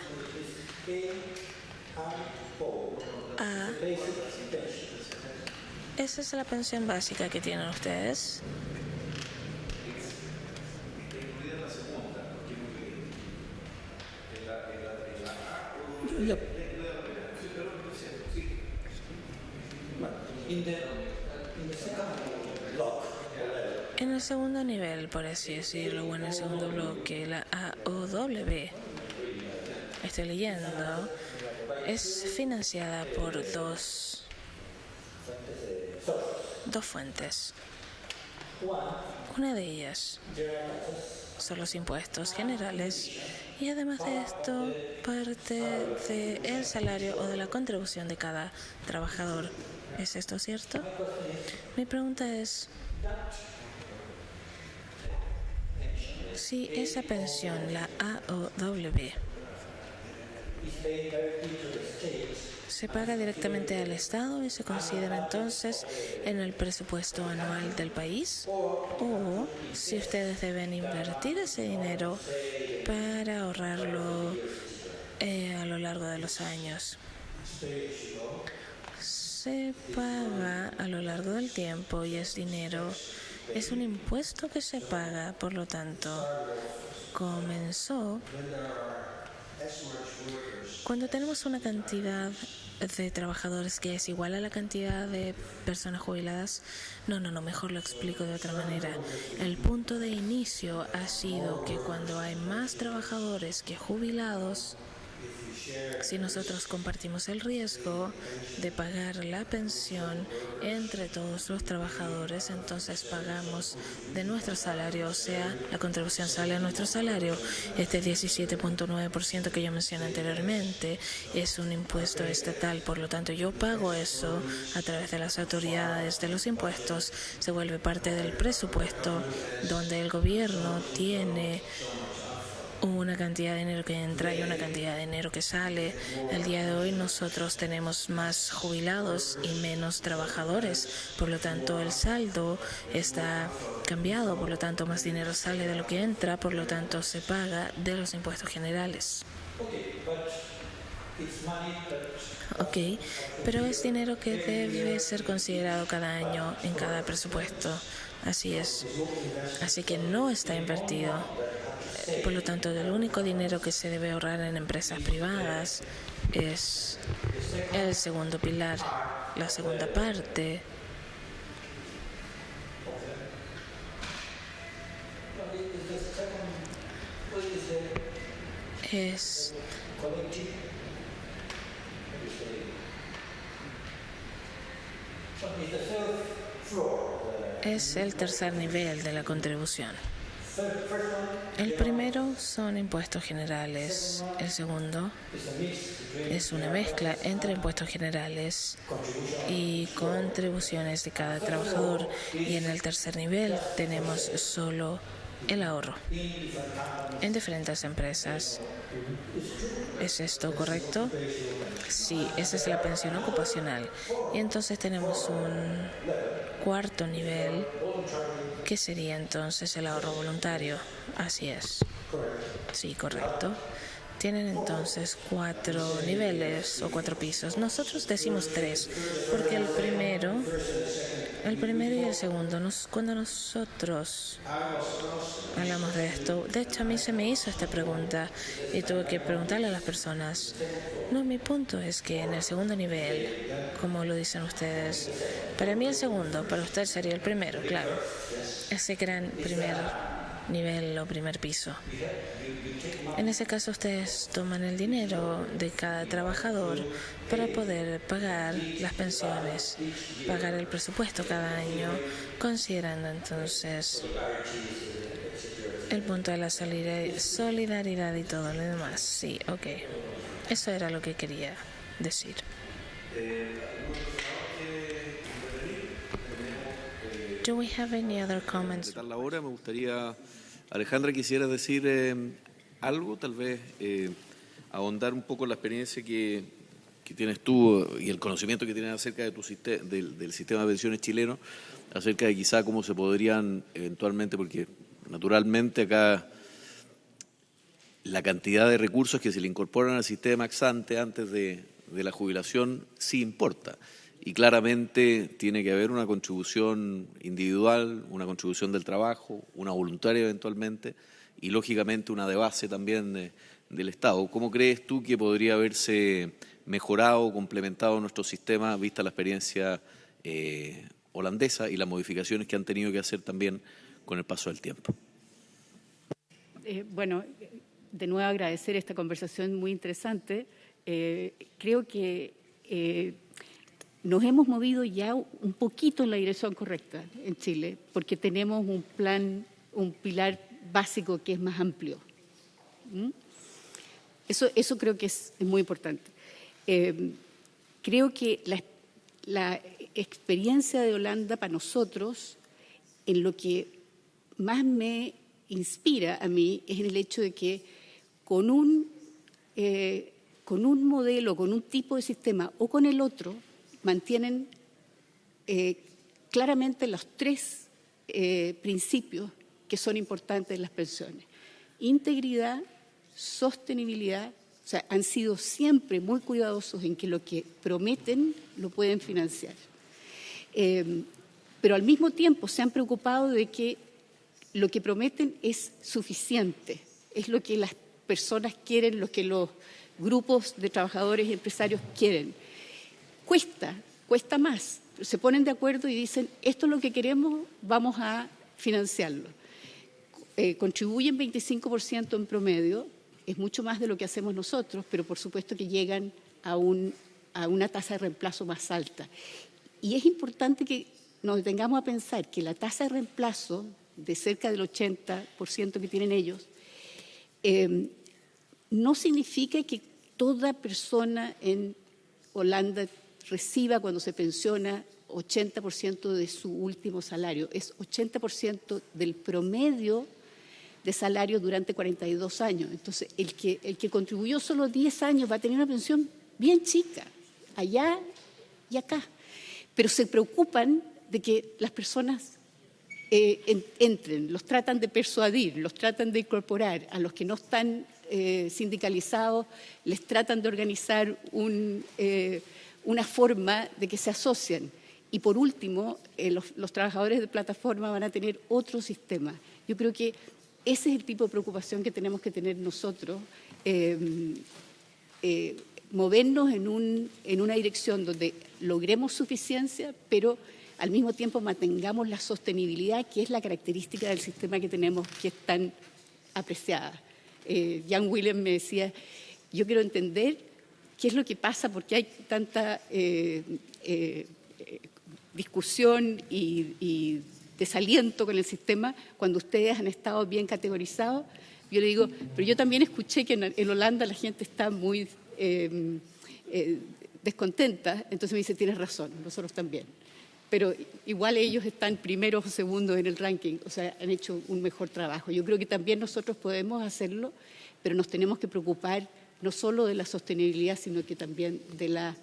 Esa es la pensión básica que tienen ustedes. Yep. En el segundo nivel, por así decirlo, o en el segundo bloque, la AOW, estoy leyendo, es financiada por dos fuentes. Una de ellas son los impuestos generales y además de esto parte del salario o de la contribución de cada trabajador. ¿Es esto cierto? Mi pregunta es si esa pensión, la AOW, se paga directamente al Estado y se considera entonces en el presupuesto anual del país, o si ustedes deben invertir ese dinero para ahorrarlo a lo largo de los años. Se paga a lo largo del tiempo y es dinero, es un impuesto que se paga, por lo tanto, comenzó cuando tenemos una cantidad de trabajadores que es igual a la cantidad de personas jubiladas. No, mejor lo explico de otra manera. El punto de inicio ha sido que cuando hay más trabajadores que jubilados, Si nosotros compartimos el riesgo de pagar la pensión entre todos los trabajadores, entonces pagamos de nuestro salario, o sea, la contribución sale a nuestro salario. Este 17.9% que yo mencioné anteriormente es un impuesto estatal, por lo tanto yo pago eso a través de las autoridades de los impuestos, se vuelve parte del presupuesto donde el gobierno tiene una cantidad de dinero que entra y una cantidad de dinero que sale. El día de hoy nosotros tenemos más jubilados y menos trabajadores, por lo tanto el saldo está cambiado, por lo tanto más dinero sale de lo que entra, por lo tanto se paga de los impuestos generales. Ok, pero es dinero que debe ser considerado cada año en cada presupuesto. Así es. Así que no está invertido. Por lo tanto, el único dinero que se debe ahorrar en empresas privadas es el segundo pilar, la segunda parte. Es el tercer nivel de la contribución. El primero son impuestos generales, el segundo es una mezcla entre impuestos generales y contribuciones de cada trabajador, y en el tercer nivel tenemos solo el ahorro en diferentes empresas. ¿Es esto correcto? Sí, esa es la pensión ocupacional. Y entonces tenemos un cuarto nivel que sería entonces el ahorro voluntario. Así es. Sí, correcto. Tienen entonces 4 niveles o 4 pisos. Nosotros decimos 3, porque el primero y el segundo, cuando nosotros hablamos de esto, de hecho a mí se me hizo esta pregunta y tuve que preguntarle a las personas. No, mi punto es que en el segundo nivel, como lo dicen ustedes, para mí el segundo, para usted sería el primero, claro. Ese gran primer nivel o primer piso. En ese caso ustedes toman el dinero de cada trabajador para poder pagar las pensiones, pagar el presupuesto cada año, considerando entonces el punto de la solidaridad y todo lo demás. Sí, ok. Eso era lo que quería decir. Do we have any other comments? La hora, me gustaría, Alejandra, quisieras decir algo, tal vez ahondar un poco en la experiencia que tienes tú y el conocimiento que tienes acerca de del sistema de pensiones chileno, acerca de quizá cómo se podrían eventualmente, porque naturalmente acá la cantidad de recursos que se le incorporan al sistema ex ante antes de la jubilación sí importa. Y claramente tiene que haber una contribución individual, una contribución del trabajo, una voluntaria eventualmente, y lógicamente una de base también del Estado. ¿Cómo crees tú que podría haberse mejorado o complementado nuestro sistema vista la experiencia holandesa y las modificaciones que han tenido que hacer también con el paso del tiempo? Bueno, de nuevo agradecer esta conversación muy interesante. Creo que nos hemos movido ya un poquito en la dirección correcta en Chile, porque tenemos un pilar básico que es más amplio. Eso creo que es muy importante. Creo que la experiencia de Holanda para nosotros, en lo que más me inspira a mí, es el hecho de que con un modelo, con un tipo de sistema o con el otro, mantienen claramente los 3 principios que son importantes en las pensiones. Integridad, sostenibilidad, o sea, han sido siempre muy cuidadosos en que lo que prometen lo pueden financiar. Pero al mismo tiempo se han preocupado de que lo que prometen es suficiente, es lo que las personas quieren, lo que los grupos de trabajadores y empresarios quieren. Cuesta más. Se ponen de acuerdo y dicen, esto es lo que queremos, vamos a financiarlo. Contribuyen 25% en promedio, es mucho más de lo que hacemos nosotros, pero por supuesto que llegan a una tasa de reemplazo más alta. Y es importante que nos detengamos a pensar que la tasa de reemplazo de cerca del 80% que tienen ellos no significa que toda persona en Holanda reciba cuando se pensiona 80% de su último salario. Es 80% del promedio de salario durante 42 años. Entonces, el que contribuyó solo 10 años va a tener una pensión bien chica, allá y acá. Pero se preocupan de que las personas entren, los tratan de persuadir, los tratan de incorporar. A los que no están sindicalizados les tratan de organizar una forma de que se asocien. Y por último, los trabajadores de plataforma van a tener otro sistema. Yo creo que ese es el tipo de preocupación que tenemos que tener nosotros, movernos en una dirección donde logremos suficiencia, pero al mismo tiempo mantengamos la sostenibilidad, que es la característica del sistema que tenemos, que es tan apreciada. Jan Willem me decía, yo quiero entender qué es lo que pasa, porque hay tanta discusión y desaliento con el sistema cuando ustedes han estado bien categorizados. Yo le digo, pero yo también escuché que en Holanda la gente está muy descontenta, entonces me dice, tienes razón, nosotros también. Pero igual ellos están primeros o segundos en el ranking, o sea, han hecho un mejor trabajo. Yo creo que también nosotros podemos hacerlo, pero nos tenemos que preocupar no solo de la sostenibilidad, sino que también de la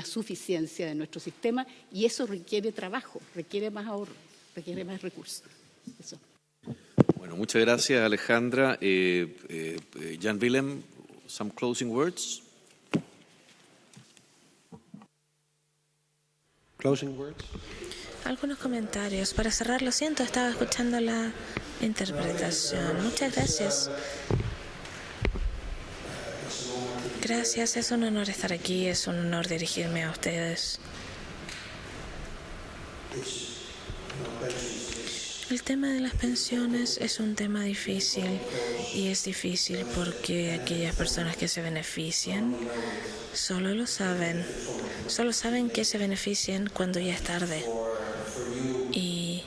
suficiencia de nuestro sistema, y eso requiere trabajo, requiere más ahorro, requiere más recursos. Eso. Bueno, muchas gracias, Alejandra. Jan Willem, some closing words. Closing words. Algunos comentarios. Para cerrar, lo siento, estaba escuchando la interpretación. Muchas gracias. Gracias, es un honor estar aquí, es un honor dirigirme a ustedes. El tema de las pensiones es un tema difícil, y es difícil porque aquellas personas que se benefician solo saben que se benefician cuando ya es tarde. Y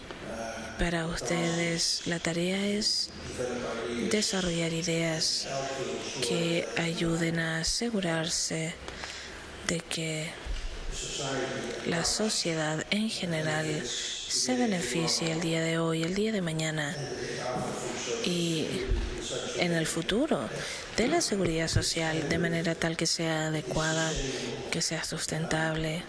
para ustedes la tarea es desarrollar ideas que ayuden a asegurarse de que la sociedad en general se beneficie el día de hoy, el día de mañana y en el futuro de la seguridad social, de manera tal que sea adecuada, que sea sustentable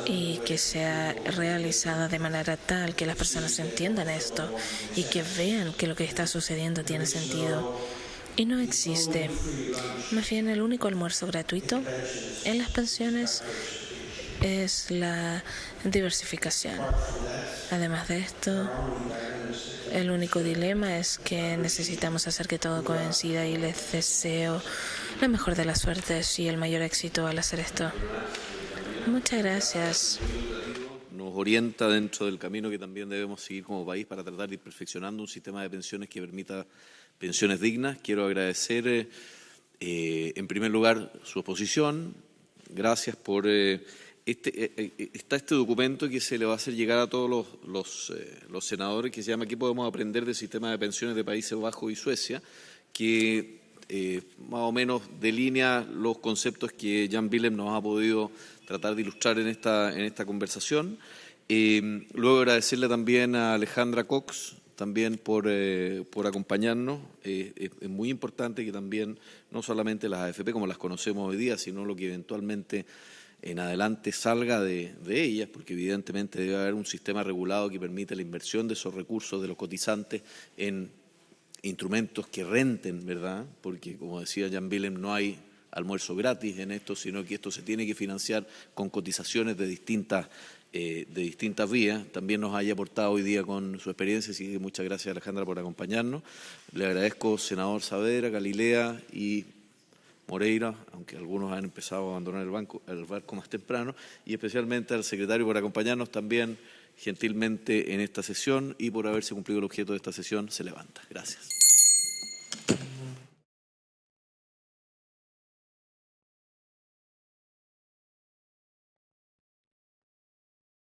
y que sea realizada de manera tal que las personas entiendan esto y que vean que lo que está sucediendo tiene sentido. Y no existe. Más bien, el único almuerzo gratuito en las pensiones es la diversificación. Además de esto, el único dilema es que necesitamos hacer que todo coincida, y les deseo la mejor de las suertes y el mayor éxito al hacer esto. Muchas gracias. Nos orienta dentro del camino que también debemos seguir como país para tratar de ir perfeccionando un sistema de pensiones que permita pensiones dignas. Quiero agradecer en primer lugar su exposición. Gracias por está este documento que se le va a hacer llegar a todos los senadores, que se llama ¿Qué podemos aprender del sistema de pensiones de Países Bajos y Suecia?, que más o menos delinea los conceptos que Jan Willem nos ha podido tratar de ilustrar en esta conversación. Luego agradecerle también a Alejandra Cox también por acompañarnos. Es muy importante que también no solamente las AFP como las conocemos hoy día, sino lo que eventualmente en adelante salga de ellas, porque evidentemente debe haber un sistema regulado que permita la inversión de esos recursos de los cotizantes en instrumentos que renten, ¿verdad? Porque, como decía Jan Willem, no hay almuerzo gratis en esto, sino que esto se tiene que financiar con cotizaciones de distintas vías. También nos haya aportado hoy día con su experiencia, así que muchas gracias, Alejandra, por acompañarnos. Le agradezco, senador Saavedra, Galilea y Moreira, aunque algunos han empezado a abandonar el barco más temprano, y especialmente al secretario por acompañarnos también, gentilmente en esta sesión y por haberse cumplido el objeto de esta sesión se levanta. Gracias.